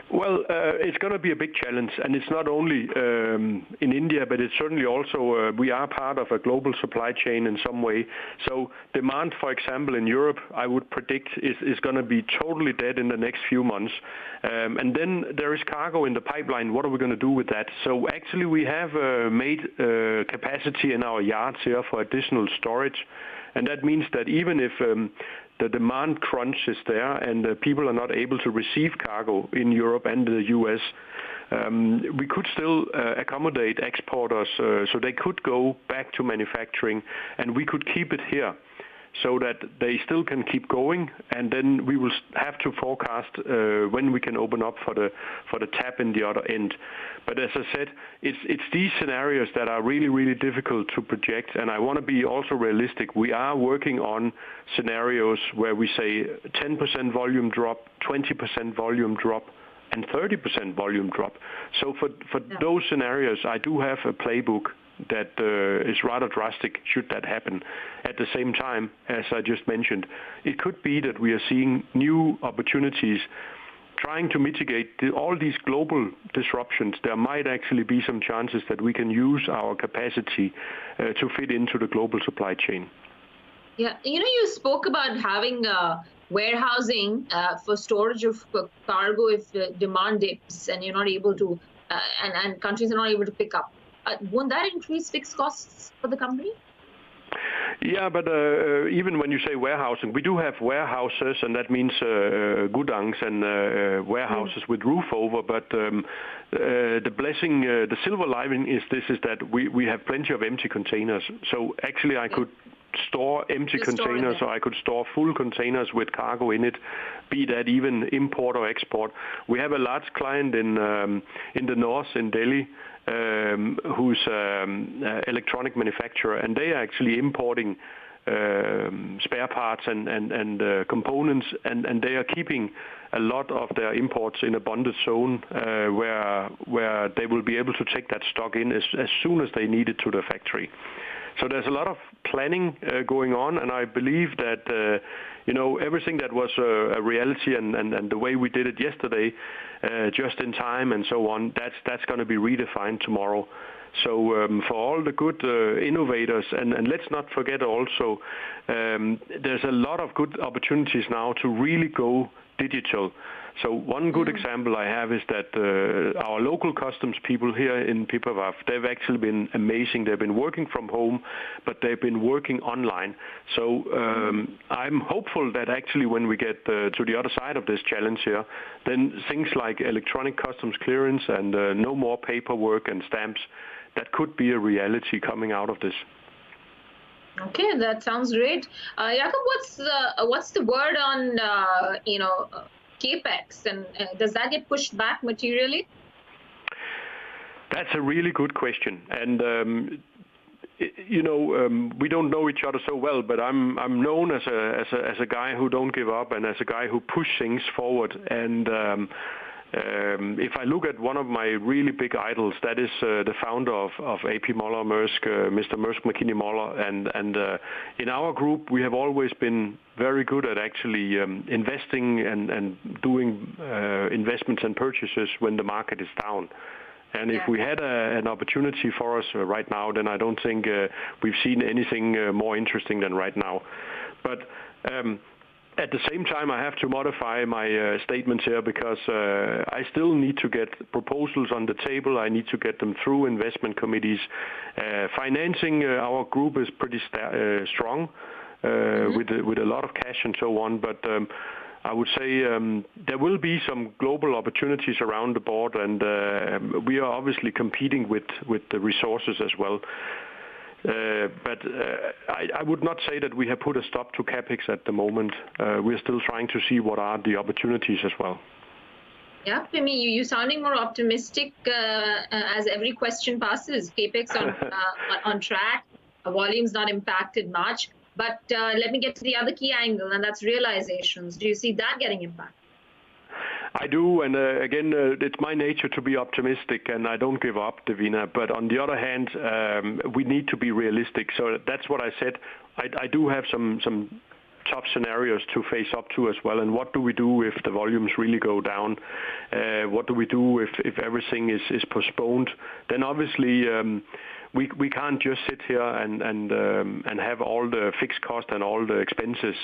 Well, it's going to be a big challenge, and it's not only in India, but it's certainly also, we are part of a global supply chain in some way. So demand, for example, in Europe, I would predict is going to be totally dead in the next few months. And then there is cargo in the pipeline. What are we going to do with that? So actually we have made capacity in our yards here for additional storage. And that means that even if the demand crunch is there and people are not able to receive cargo in Europe and the US, we could still accommodate exporters so they could go back to manufacturing and we could keep it here so that they still can keep going, and then we will have to forecast when we can open up for the tap in the other end. But as I said, it's these scenarios that are really difficult to project, and I want to be also realistic. We are working on scenarios where we say 10% volume drop, 20% volume drop, and 30% volume drop. So for those scenarios, I do have a playbook that is rather drastic should that happen. At the same time, as I just mentioned, it could be that we are seeing new opportunities trying to mitigate all these global disruptions. There might actually be some chances that we can use our capacity to fit into the global supply chain. Yeah, you spoke about having warehousing for storage of cargo if demand dips and you're not able to, and countries are not able to pick up. Won't that increase fixed costs for the company? Yeah, but even when you say warehousing, we do have warehouses, and that means gudangs and warehouses with roof over. But the blessing, the silver lining is that we have plenty of empty containers. So actually, I could store empty containers, or I could store full containers with cargo in it, be that even import or export. We have a large client in the north, in Delhi, who's electronic manufacturer, and they are actually importing spare parts and components, and they are keeping a lot of their imports in a bonded zone where they will be able to take that stock in as soon as they need it to the factory. So there's a lot of planning going on, and I believe that everything that was a reality and the way we did it yesterday, just in time and so on, that's going to be redefined tomorrow. So for all the good innovators, and let's not forget also, there's a lot of good opportunities now to really go digital. So one good example I have is that our local customs people here in Pipavav, they've actually been amazing. They've been working from home, but they've been working online. So I'm hopeful that actually when we get to the other side of this challenge here, then things like electronic customs clearance and no more paperwork and stamps, that could be a reality coming out of this. Okay, that sounds great. Jakob, what's the word on capex, and does that get pushed back materially? That's a really good question, and we don't know each other so well, but I'm known as a guy who don't give up and as a guy who push things forward. And if I look at one of my really big idols, that is the founder of AP Moller Maersk, Mr. Maersk Mc-Kinney Moller, and in our group we have always been very good at actually investing and doing investments and purchases when the market is down. And if we had an opportunity for us right now, then I don't think we've seen anything more interesting than right now. But at the same time, I have to modify my statements here because I still need to get proposals on the table. I need to get them through investment committees. Financing our group is pretty strong with a lot of cash and so on. But I would say there will be some global opportunities around the board, and we are obviously competing with the resources as well. But I would not say that we have put a stop to capex at the moment. We're still trying to see what are the opportunities as well. Yeah, Pimi, you're sounding more optimistic as every question passes. Capex on track, volumes not impacted much. But let me get to the other key angle, and that's realizations. Do you see that getting impacted? I do, and again, it's my nature to be optimistic, and I don't give up, Davina. But on the other hand, we need to be realistic. So that's what I said. I do have some tough scenarios to face up to as well. And what do we do if the volumes really go down? What do we do if everything is postponed? Then obviously we can't just sit here and have all the fixed cost and all the expenses.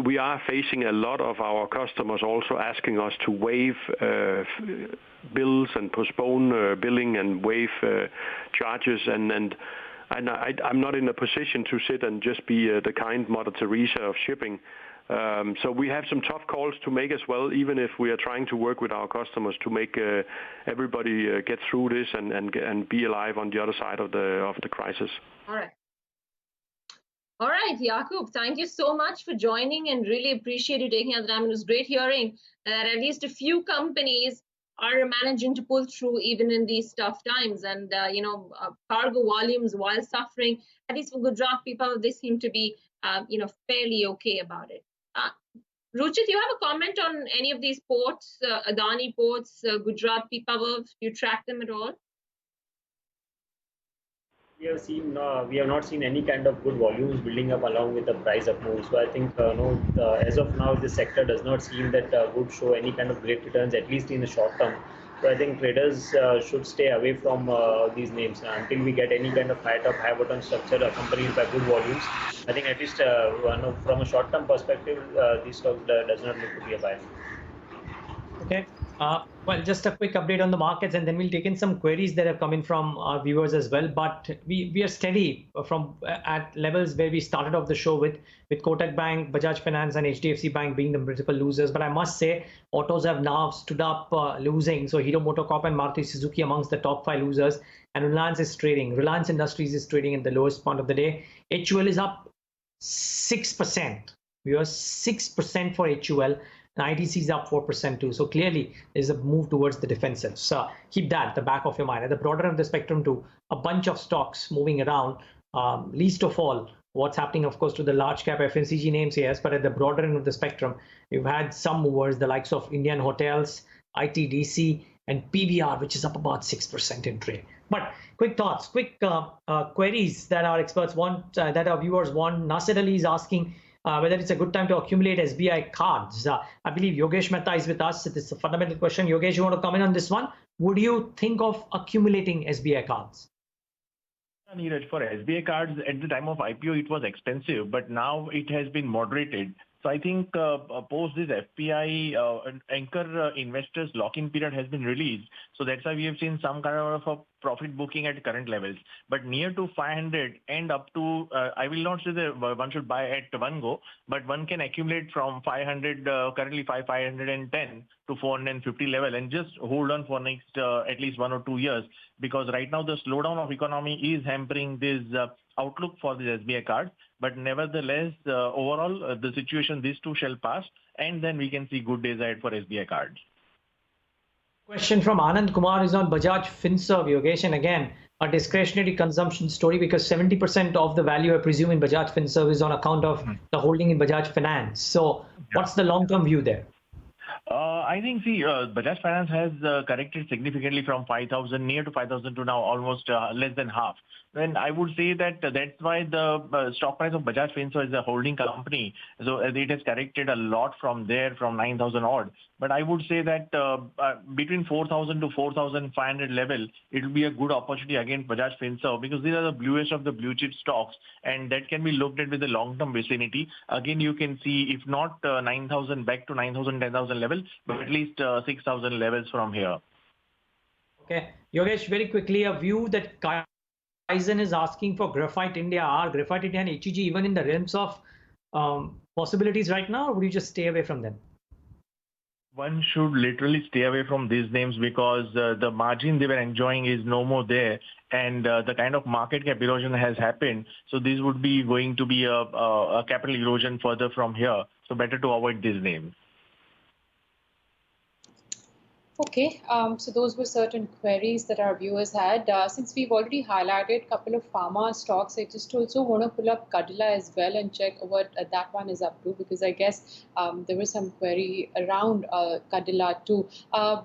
We are facing a lot of our customers also asking us to waive bills and postpone billing and waive charges, and I'm not in a position to sit and just be the kind Mother Teresa of shipping. So we have some tough calls to make as well, even if we are trying to work with our customers to make everybody get through this and be alive on the other side of the crisis. All right, Jakob, thank you so much for joining and really appreciate you taking out the time. It was great hearing that at least a few companies are managing to pull through even in these tough times. And, cargo volumes, while suffering, at least for Gujarat Pipavav, they seem to be, fairly okay about it. Ruchit, you have a comment on any of these ports, Adani ports, Gujarat Pipavav? Do you track them at all? We have not seen any kind of good volumes building up along with the price up move. So I think as of now, this sector does not seem that would show any kind of great returns, at least in the short term. So I think traders should stay away from these names until we get any kind of high bottom structure accompanied by good volumes. I think at least from a short term perspective, these stocks does not look to be a buy. Okay. Well, just a quick update on the markets, and then we'll take in some queries that have come in from our viewers as well. But we are steady from at levels where we started off the show with Kotak Bank, Bajaj Finance, and HDFC Bank being the principal losers. But I must say, autos have now stood up losing. So Hero MotoCorp and Maruti Suzuki amongst the top 5 losers, and Reliance Industries is trading at the lowest point of the day. HUL is up 6%. We are 6% for HUL. And IDC is up 4% too. So clearly, there's a move towards the defensive. So keep that at the back of your mind. At the broader end of the spectrum too, a bunch of stocks moving around. Least of all, what's happening, of course, to the large cap FMCG names, yes. But at the broader end of the spectrum, we've had some movers, the likes of Indian Hotels, ITDC, and PVR, which is up about 6% in trade. But quick thoughts, quick queries that our experts want, that our viewers want. Nasir Ali is asking whether it's a good time to accumulate SBI cards. I believe Yogesh Mehta is with us. It is a fundamental question. Yogesh, you want to comment on this one? Would you think of accumulating SBI cards? Neeraj, for SBI cards, at the time of IPO, it was expensive, but now it has been moderated. So I think post this FPI anchor investors lock-in period has been released. So that's why we have seen some kind of a profit booking at current levels. But near to 500 and up to, I will not say that one should buy at one go, but one can accumulate from 500, currently 510 to 450 level and just hold on for next at least 1 or 2 years. Because right now the slowdown of economy is hampering this outlook for the SBI card. But nevertheless, overall, the situation, these two shall pass, and then we can see good days ahead for SBI cards. Question from Anand Kumar is on Bajaj Finserv, Yogesh, and again, a discretionary consumption story because 70% of the value, I presume, in Bajaj Finserv is on account of the holding in Bajaj Finance. So what's the long-term view there? I think, Bajaj Finance has corrected significantly from 5,000, near to 5,000 to now almost less than half. Then I would say that that's why the stock price of Bajaj Finserv is a holding company. So it has corrected a lot from there, from 9,000 odd. But I would say that between 4,000 to 4,500 level, it will be a good opportunity against Bajaj Finserv because these are the bluest of the blue chip stocks, and that can be looked at with the long-term vicinity. Again, you can see if not 9,000 back to 9,000, 10,000 level, but at least 6,000 levels from here. Okay, Yogesh, very quickly, a view that Kaizen is asking for Graphite India. Are Graphite India and HEG even in the realms of possibilities right now, or would you just stay away from them? One should literally stay away from these names because the margin they were enjoying is no more there, and the kind of market cap erosion has happened. So this would be going to be a capital erosion further from here. So better to avoid these names. Okay, so those were certain queries that our viewers had. Since we've already highlighted a couple of pharma stocks, I just also want to pull up Cadila as well and check what that one is up to, because I guess there was some query around Cadila too.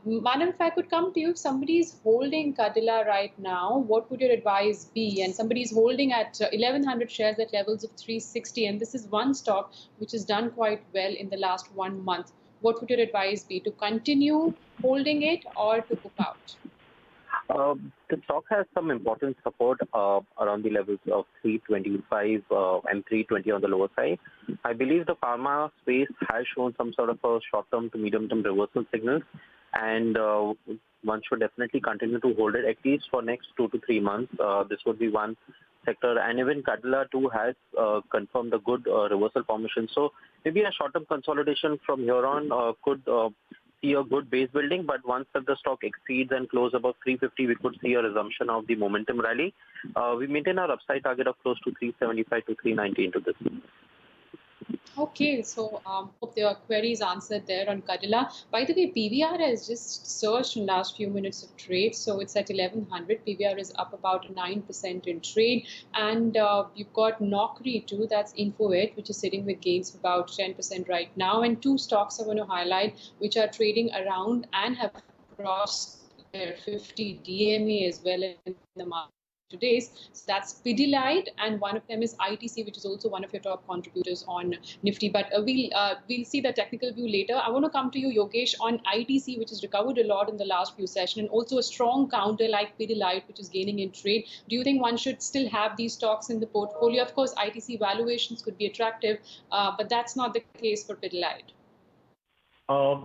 Madam, if I could come to you, if somebody is holding Cadila right now, what would your advice be? And somebody is holding at 1,100 shares at levels of 360, and this is one stock which has done quite well in the last 1 month. What would your advice be, to continue holding it or to book out? The stock has some important support around the levels of 325 and 320 on the lower side. I believe the pharma space has shown some sort of a short-term to medium-term reversal signals, and one should definitely continue to hold it at least for next 2 to 3 months. This would be one sector, and even Cadila too has confirmed a good reversal formation. So maybe a short-term consolidation from here on could see a good base building, but once the stock exceeds and close above 350, we could see a resumption of the momentum rally. We maintain our upside target of close to 375 to 390 into this. Okay, so hope there are queries answered there on Cadila. By the way, PVR has just surged in the last few minutes of trade, so it's at 1100. PVR is up about 9% in trade, and you've got Naukri too. That's InfoEdge, which is sitting with gains of about 10% right now. And two stocks I want to highlight, which are trading around and have crossed their 50 DMA as well in the market today. So that's Pidilite, and one of them is ITC, which is also one of your top contributors on Nifty. But we'll see the technical view later. I want to come to you, Yogesh, on ITC, which has recovered a lot in the last few sessions, and also a strong counter like Pidilite, which is gaining in trade. Do you think one should still have these stocks in the portfolio? Of course, ITC valuations could be attractive, but that's not the case for Pidilite.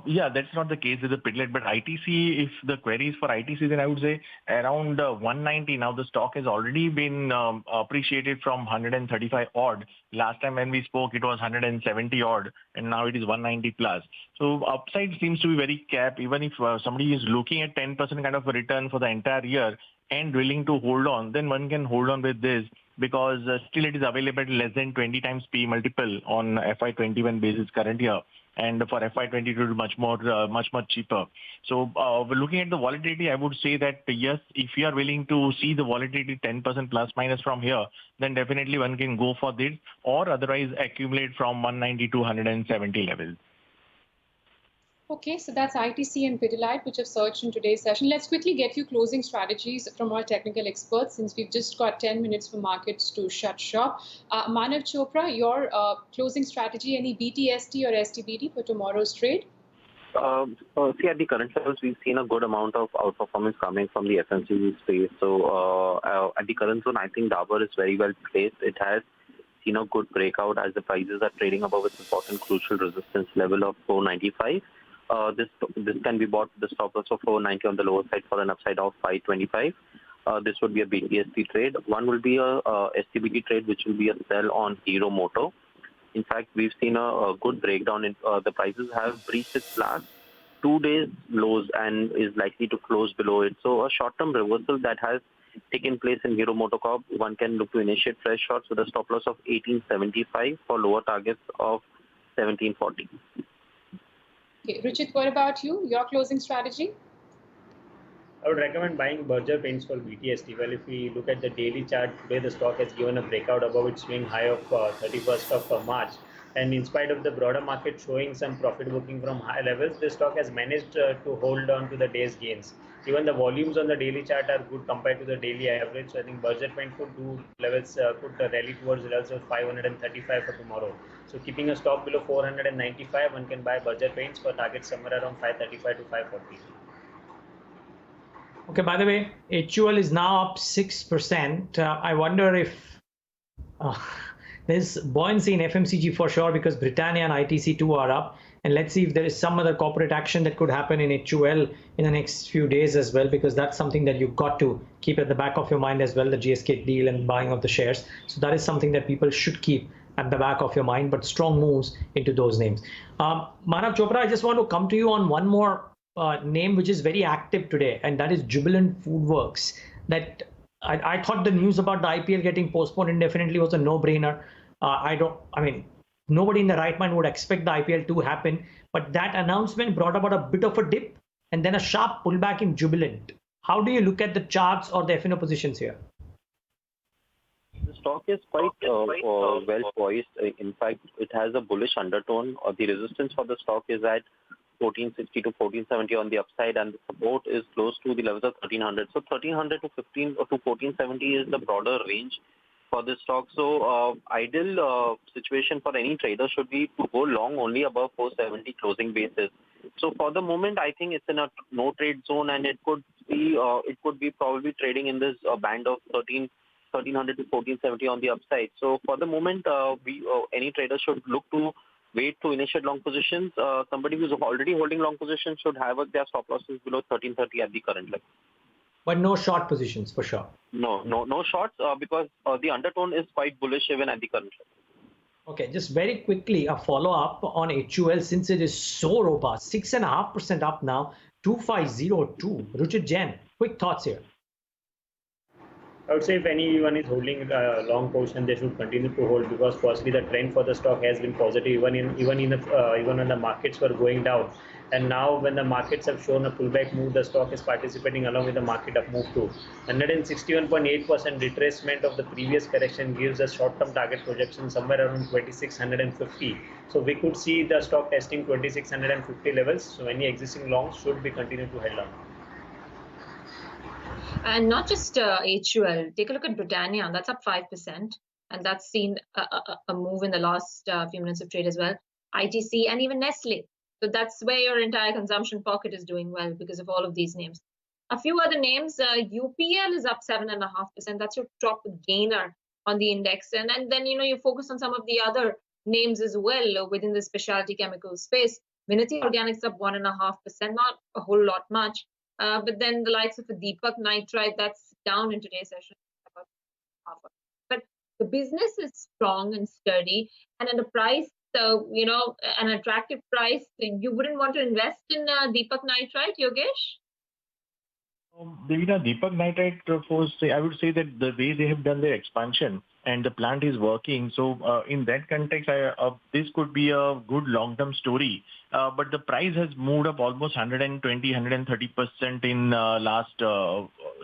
Yeah, that's not the case with the Pidilite, but ITC, if the query is for ITC, then I would say around 190. Now the stock has already been appreciated from 135 odd. Last time when we spoke, it was 170 odd, and now it is 190 plus. So upside seems to be very capped. Even if somebody is looking at 10% kind of a return for the entire year and willing to hold on, then one can hold on with this, because still it is available at less than 20 times P multiple on FY21 basis current year. And for FY22, much cheaper. So looking at the volatility, I would say that yes, if you are willing to see the volatility 10% plus minus from here, then definitely one can go for this, or otherwise accumulate from 190 to 170 levels. Okay, so that's ITC and Pidilite, which have surged in today's session. Let's quickly get you closing strategies from our technical experts, since we've just got 10 minutes for markets to shut shop. Manav Chopra, your closing strategy, any BTST or STBT for tomorrow's trade? See, at the current levels, we've seen a good amount of outperformance coming from the FMCG space. So at the current zone, I think Dabur is very well placed. It has seen a good breakout as the prices are trading above its important crucial resistance level of 495. This can be bought with the stop loss of 490 on the lower side for an upside of 525. This would be a BTST trade. One will be a STBT trade, which will be a sell on Hero Moto. In fact, we've seen a good breakdown. In the prices have breached its last 2 days lows and is likely to close below it. So a short-term reversal that has taken place in Hero MotoCorp. One can look to initiate fresh shots with a stop loss of 1875 for lower targets of 1740. Okay, Richard, what about you? Your closing strategy? I would recommend buying Berger Paints for BTST. Well, if we look at the daily chart, today the stock has given a breakout above its swing high of 31st of March. And in spite of the broader market showing some profit booking from high levels, the stock has managed to hold on to the day's gains. Even the volumes on the daily chart are good compared to the daily average. So I think Berger Paint could do levels, could rally towards levels of 535 for tomorrow. So keeping a stock below 495, one can buy Berger Paints for targets somewhere around 535 to 540. Okay, by the way, HUL is now up 6%. I wonder if there's buoyancy in FMCG for sure, because Britannia and ITC too are up. And let's see if there is some other corporate action that could happen in HUL in the next few days as well, because that's something that you've got to keep at the back of your mind as well, the GSK deal and buying of the shares. So that is something that people should keep at the back of your mind, but strong moves into those names. Manav Chopra, I just want to come to you on one more name which is very active today, and that is Jubilant FoodWorks. That I thought the news about the IPL getting postponed indefinitely was a no-brainer. Nobody in the right mind would expect the IPL to happen, but that announcement brought about a bit of a dip and then a sharp pullback in Jubilant. How do you look at the charts or the F&O positions here? The stock is quite well poised. In fact, it has a bullish undertone. The resistance for the stock is at 1460 to 1470 on the upside, and the support is close to the levels of 1300. So 1300 to 15 or to 1470 is the broader range for this stock. So ideal situation for any trader should be to go long only above 470 closing basis. So for the moment, I think it's in a no trade zone, and it could be probably trading in this band of 1300 to 1470 on the upside. So for the moment, any trader should look to wait to initiate long positions. Somebody who's already holding long positions should have their stop losses below 1330 at the current level. But no short positions for sure. No shorts because the undertone is quite bullish even at the current level. Okay, just very quickly a follow-up on HUL, since it is so robust, 6.5% up now, 2502. Ruchit Jain, quick thoughts here. I would say if anyone is holding a long position, they should continue to hold, because firstly the trend for the stock has been positive even when the markets were going down, and now when the markets have shown a pullback move, the stock is participating along with the market up move too. 161.8% retracement of the previous correction gives a short-term target projection somewhere around 2650. So we could see the stock testing 2650 levels. So any existing longs should be continued to hold on. And not just HUL, take a look at Britannia, that's up 5%, and that's seen a move in the last few minutes of trade as well. ITC and even Nestle. So that's where your entire consumption pocket is doing well because of all of these names. A few other names, UPL is up 7.5%. That's your top gainer on the index. And then, you focus on some of the other names as well within the specialty chemical space. Vinati Organics up 1.5%, not a whole lot much. But then the likes of a Deepak Nitrite, that's down in today's session. But the business is strong and sturdy, and at a price, an attractive price, you wouldn't want to invest in Deepak Nitrite, Yogesh? Devina, Deepak Nitrite, I would say that the way they have done their expansion and the plant is working. So in that context, this could be a good long-term story. But the price has moved up almost 120, 130% in last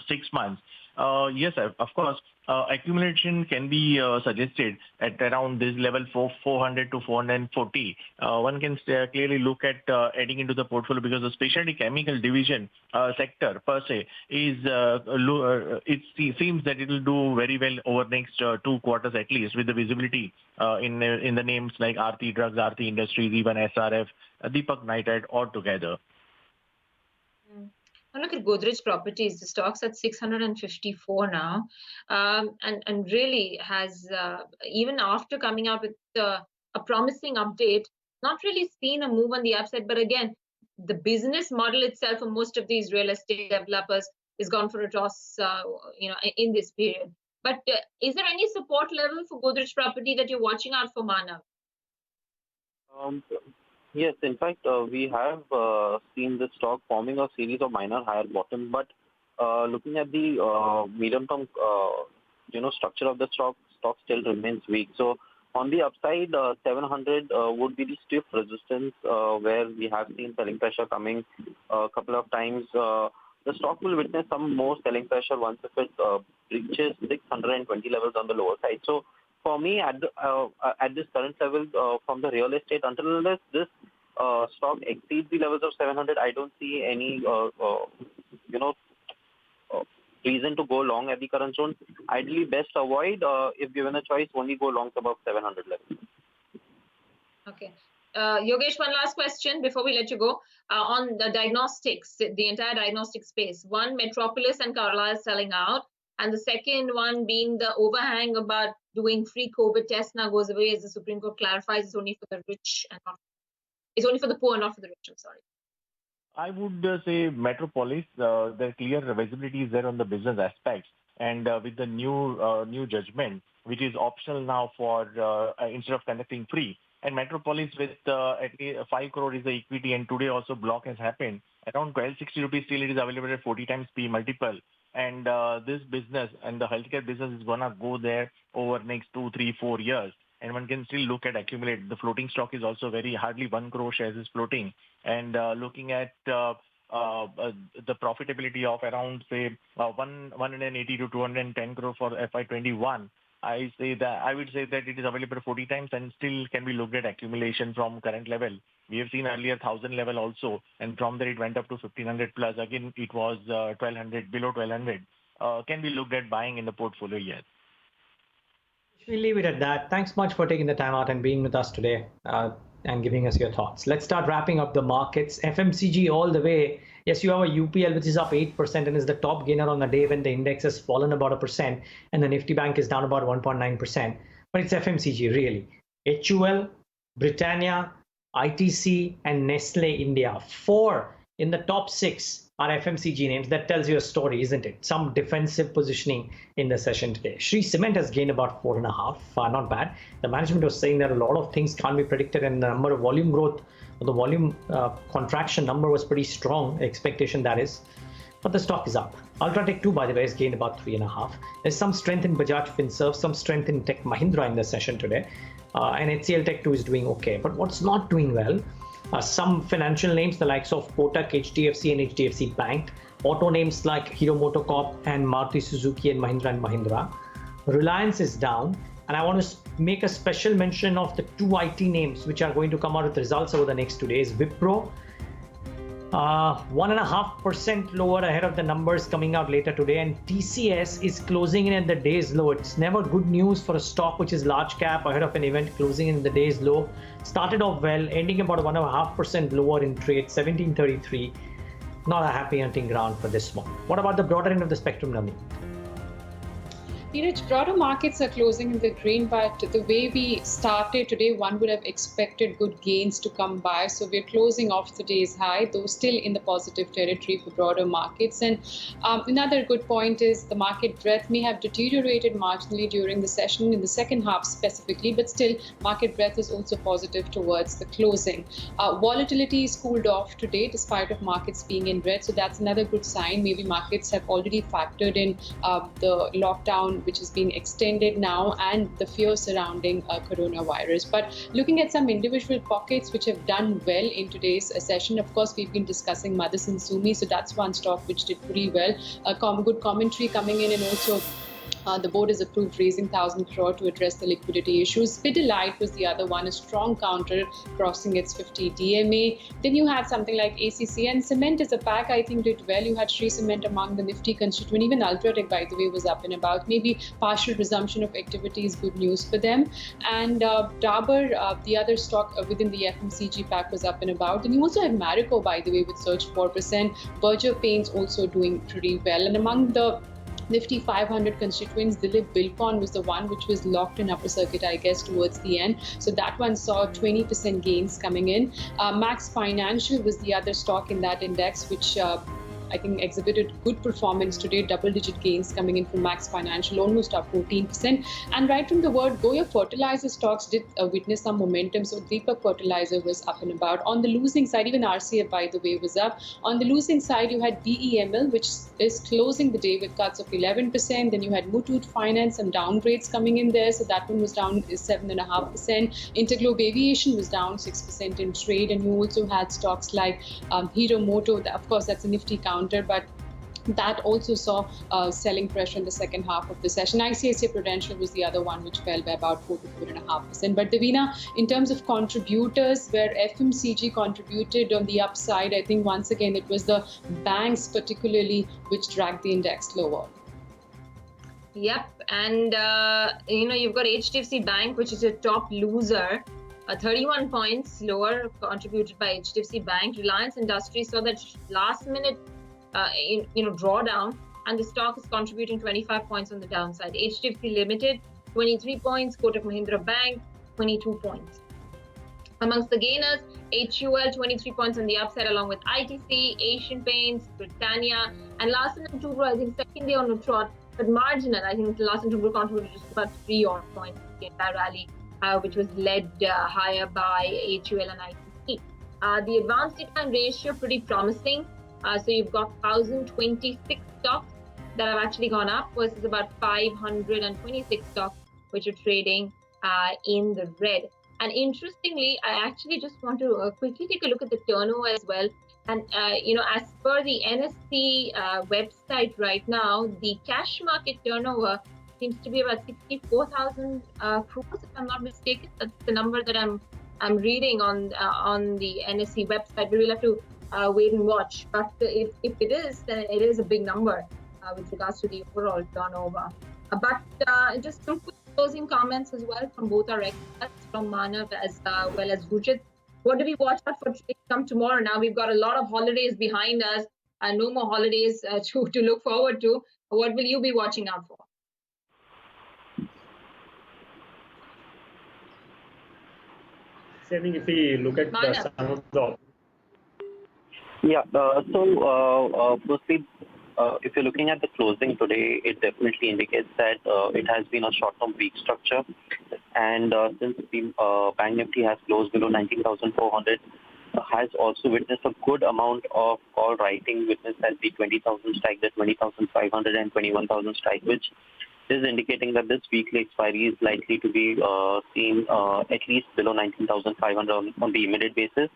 6 months. Yes, of course. Accumulation can be suggested at around this level, 400 to 440. One can clearly look at adding into the portfolio because the specialty chemical division sector per se is it seems that it will do very well over next 2 quarters at least, with the visibility in the names like Aarti Drugs, Aarti Industries, even SRF, Deepak Nitrite altogether. Now look at Godrej Properties. The stock's at 654 now, and really has even after coming out with a promising update, not really seen a move on the upside. But again, the business model itself for most of these real estate developers is gone for a toss, in this period. But is there any support level for Godrej Property that you're watching out for, Manav? Yes, in fact, we have seen the stock forming a series of minor higher bottom, but looking at the medium-term, structure of the stock still remains weak. So on the upside, 700 would be the stiff resistance where we have seen selling pressure coming a couple of times. The stock will witness some more selling pressure once if it reaches 620 levels on the lower side. So for me, at this current level, from the real estate, until unless this stock exceeds the levels of 700, I don't see any, reason to go long at the current zone. Ideally, best avoid, if given a choice, only go longs above 700 levels. Okay. Yogesh, one last question before we let you go. On the diagnostics, the entire diagnostic space. One, Metropolis and Carlyle selling out. And the second one being the overhang about doing free COVID tests now goes away as the Supreme Court clarifies it's only for the rich and not. It's only for the poor, not for the rich. I'm sorry. I would say Metropolis, the clear visibility is there on the business aspects. And with the new judgment, which is optional now for instead of conducting free. And Metropolis with at least 5 crore is the equity, and today also block has happened. Around 1260 rupees still it is available at 40 times P multiple. And this business and the healthcare business is going to go there over next 2, 3, 4 years. And one can still look at accumulate. The floating stock is also very hardly 1 crore shares is floating. And looking at the profitability of around, say, 180 to 210 crore for FY21, I would say that it is available 40 times and still can be looked at accumulation from current level. We have seen earlier 1000 level also, and from there it went up to 1500 plus. Again, it was 1200, below 1200. Can be looked at buying in the portfolio, yes. We'll leave it at that. Thanks much for taking the time out and being with us today and giving us your thoughts. Let's start wrapping up the markets. FMCG all the way. Yes, you have a UPL which is up 8% and is the top gainer on the day when the index has fallen about 1% and the Nifty Bank is down about 1.9%. But it's FMCG really. HUL, Britannia, ITC and Nestle India. 4 in the top 6 are FMCG names. That tells you a story, isn't it? Some defensive positioning in the session today. Shree Cement has gained about 4.5%, not bad. The management was saying that a lot of things can't be predicted, and the number of volume growth, or the volume contraction number was pretty strong, expectation that is. But the stock is up. Ultratech 2, by the way, has gained about 3.5%. There's some strength in Bajaj Finserv, some strength in Tech Mahindra in the session today. And HCL Tech 2 is doing okay. But what's not doing well? Some financial names, the likes of Kotak, HDFC and HDFC Bank, auto names like Hero MotoCorp and Maruti Suzuki and Mahindra. Reliance is down, and I want to make a special mention of the 2 IT names which are going to come out with results over the next 2 days. Wipro, 1.5% lower ahead of the numbers coming out later today, and TCS is closing in at the day's low. It's never good news for a stock which is large cap ahead of an event closing in the day's low. Started off well, ending about 1.5% lower in trade, 1733. Not a happy hunting ground for this one. What about the broader end of the spectrum, Nami? Neeraj, broader markets are closing in the green, but the way we started today, one would have expected good gains to come by. So we're closing off the day's high, though still in the positive territory for broader markets. And another good point is the market breadth may have deteriorated marginally during the session in the second half specifically, but still market breadth is also positive towards the closing. Volatility is cooled off today despite of markets being in red. So that's another good sign. Maybe markets have already factored in the lockdown which has been extended now, and the fear surrounding coronavirus. But looking at some individual pockets which have done well in today's session, of course, we've been discussing Motherson Sumi, so that's one stock which did pretty well. Good commentary coming in, and also the board has approved raising 1,000 crore to address the liquidity issues. Pidilite was the other one, a strong counter crossing its 50 DMA. Then you had something like ACC, and cement as a pack, I think, did well. You had Shree Cement among the nifty constituent. Even Ultratech, by the way, was up and about. Maybe partial resumption of activity is good news for them. And Dabur, the other stock within the FMCG pack, was up and about. And you also have Marico, by the way, with surge 4%. Berger Paints also doing pretty well. And among the Nifty 500 constituents, Dilip Bilcon was the one which was locked in upper circuit, I guess, towards the end. So that one saw 20% gains coming in. Max Financial was the other stock in that index, which I think exhibited good performance today, double-digit gains coming in from Max Financial, almost up 14%. And right from the word go, your fertilizer stocks did witness some momentum. So Deepak Fertilizer was up and about. On the losing side, even RCF, by the way, was up. On the losing side, you had DEML, which is closing the day with cuts of 11%. Then you had Muthoot Finance, some downgrades coming in there. So that one was down 7.5%. Interglobe Aviation was down 6% in trade. And you also had stocks like Hero Moto. Of course, that's a nifty counter, but that also saw selling pressure in the second half of the session. ICICI Prudential was the other one which fell by about 4 to 4.5%. But Devina, in terms of contributors, where FMCG contributed on the upside, I think once again it was the banks particularly which dragged the index lower. Yep, and you've got HDFC Bank, which is your top loser. 31 points lower contributed by HDFC Bank. Reliance Industries saw that last minute drawdown, and the stock is contributing 25 points on the downside. HDFC Limited 23 points, Kotak Mahindra Bank 22 points. Amongst the gainers, HUL 23 points on the upside, along with ITC, Asian Paints, Britannia, and Larsen & Toubro, I think second day on the trot, but marginal. I think Larsen & Toubro contributed just about 3 odd points in that rally, which was led higher by HUL and ITC. The advanced decline ratio pretty promising. So you've got 1,026 stocks that have actually gone up versus about 526 stocks which are trading in the red. And interestingly, I actually just want to quickly take a look at the turnover as well. And, as per the NSE website right now, the cash market turnover seems to be about 64,000 crores, if I'm not mistaken. That's the number that I'm reading on the NSE website. But we'll have to wait and watch. But if it is, then it is a big number with regards to the overall turnover. But just some quick closing comments as well from both our experts, from Manav as well as Rujit. What do we watch out for come tomorrow? Now we've got a lot of holidays behind us and no more holidays to look forward to. What will you be watching out for? So I think if we look at some of the... Yeah, so firstly, if you're looking at the closing today, it definitely indicates that it has been a short-term weak structure. And since the Bank Nifty has closed below 19,400, has also witnessed a good amount of call writing, witnessed at the 20,000 strike, the 20,500 and 21,000 strike, which is indicating that this weekly expiry is likely to be seen at least below 19,500 on the immediate basis.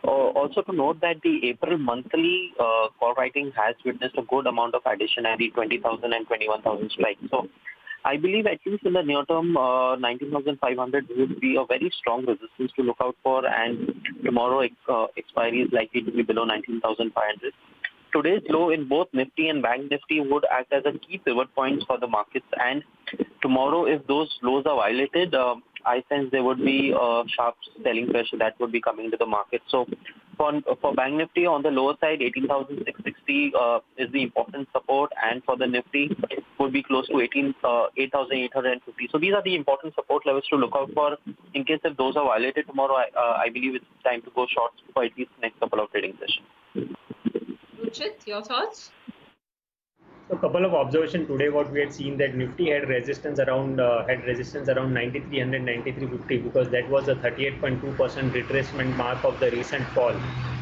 Also to note that the April monthly call writing has witnessed a good amount of addition at the 20,000 and 21,000 strikes. So I believe at least in the near term, 19,500 would be a very strong resistance to look out for, and tomorrow expiry is likely to be below 19,500. Today's low in both Nifty and Bank Nifty would act as a key pivot points for the markets, and tomorrow if those lows are violated, I sense there would be a sharp selling pressure that would be coming into the market. So for Bank Nifty on the lower side, 18,660 is the important support, and for the Nifty would be close to 8,850. So these are the important support levels to look out for. In case if those are violated tomorrow, I believe it's time to go short for at least the next couple of trading sessions. Rujit, your thoughts? So a couple of observations today. What we had seen that Nifty had resistance around 9,300, 9,350, because that was a 38.2% retracement mark of the recent fall.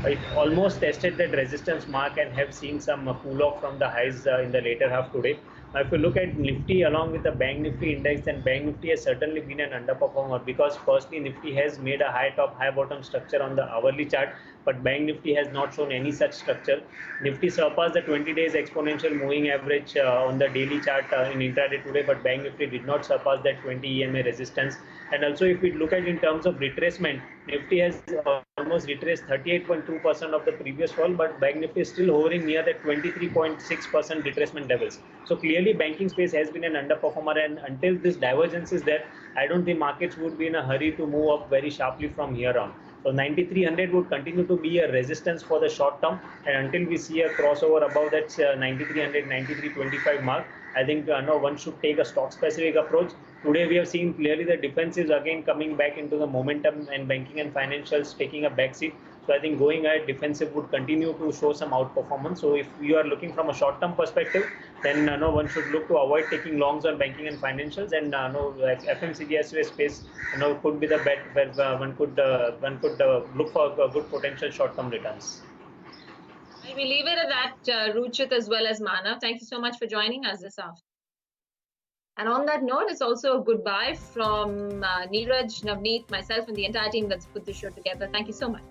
It almost tested that resistance mark and have seen some cool off from the highs in the later half today. If you look at Nifty along with the Bank Nifty index, then Bank Nifty has certainly been an underperformer because firstly Nifty has made a high top high bottom structure on the hourly chart, but Bank Nifty has not shown any such structure. Nifty surpassed the 20 days exponential moving average on the daily chart in intraday today, but Bank Nifty did not surpass that 20 EMA resistance. And also if we look at in terms of retracement, Nifty has almost retraced 38.2% of the previous fall, but Bank Nifty is still hovering near the 23.6% retracement levels. So clearly banking space has been an underperformer, and until this divergence is there, I don't think markets would be in a hurry to move up very sharply from here on. So 9300 would continue to be a resistance for the short term, and until we see a crossover above that 9300, 9325 mark, I think no one should take a stock specific approach. Today we have seen clearly the defensives again coming back into the momentum and banking and financials taking a backseat. So I think going ahead, defensive would continue to show some outperformance. So if you are looking from a short-term perspective, then no one should look to avoid taking longs on banking and financials, and no FMCG space could be the bet where one could look for good potential short-term returns. We leave it at that, Ruchit as well as Manav. Thank you so much for joining us this afternoon. And on that note, it's also a goodbye from Neeraj, Navneet, myself, and the entire team that's put this show together. Thank you so much.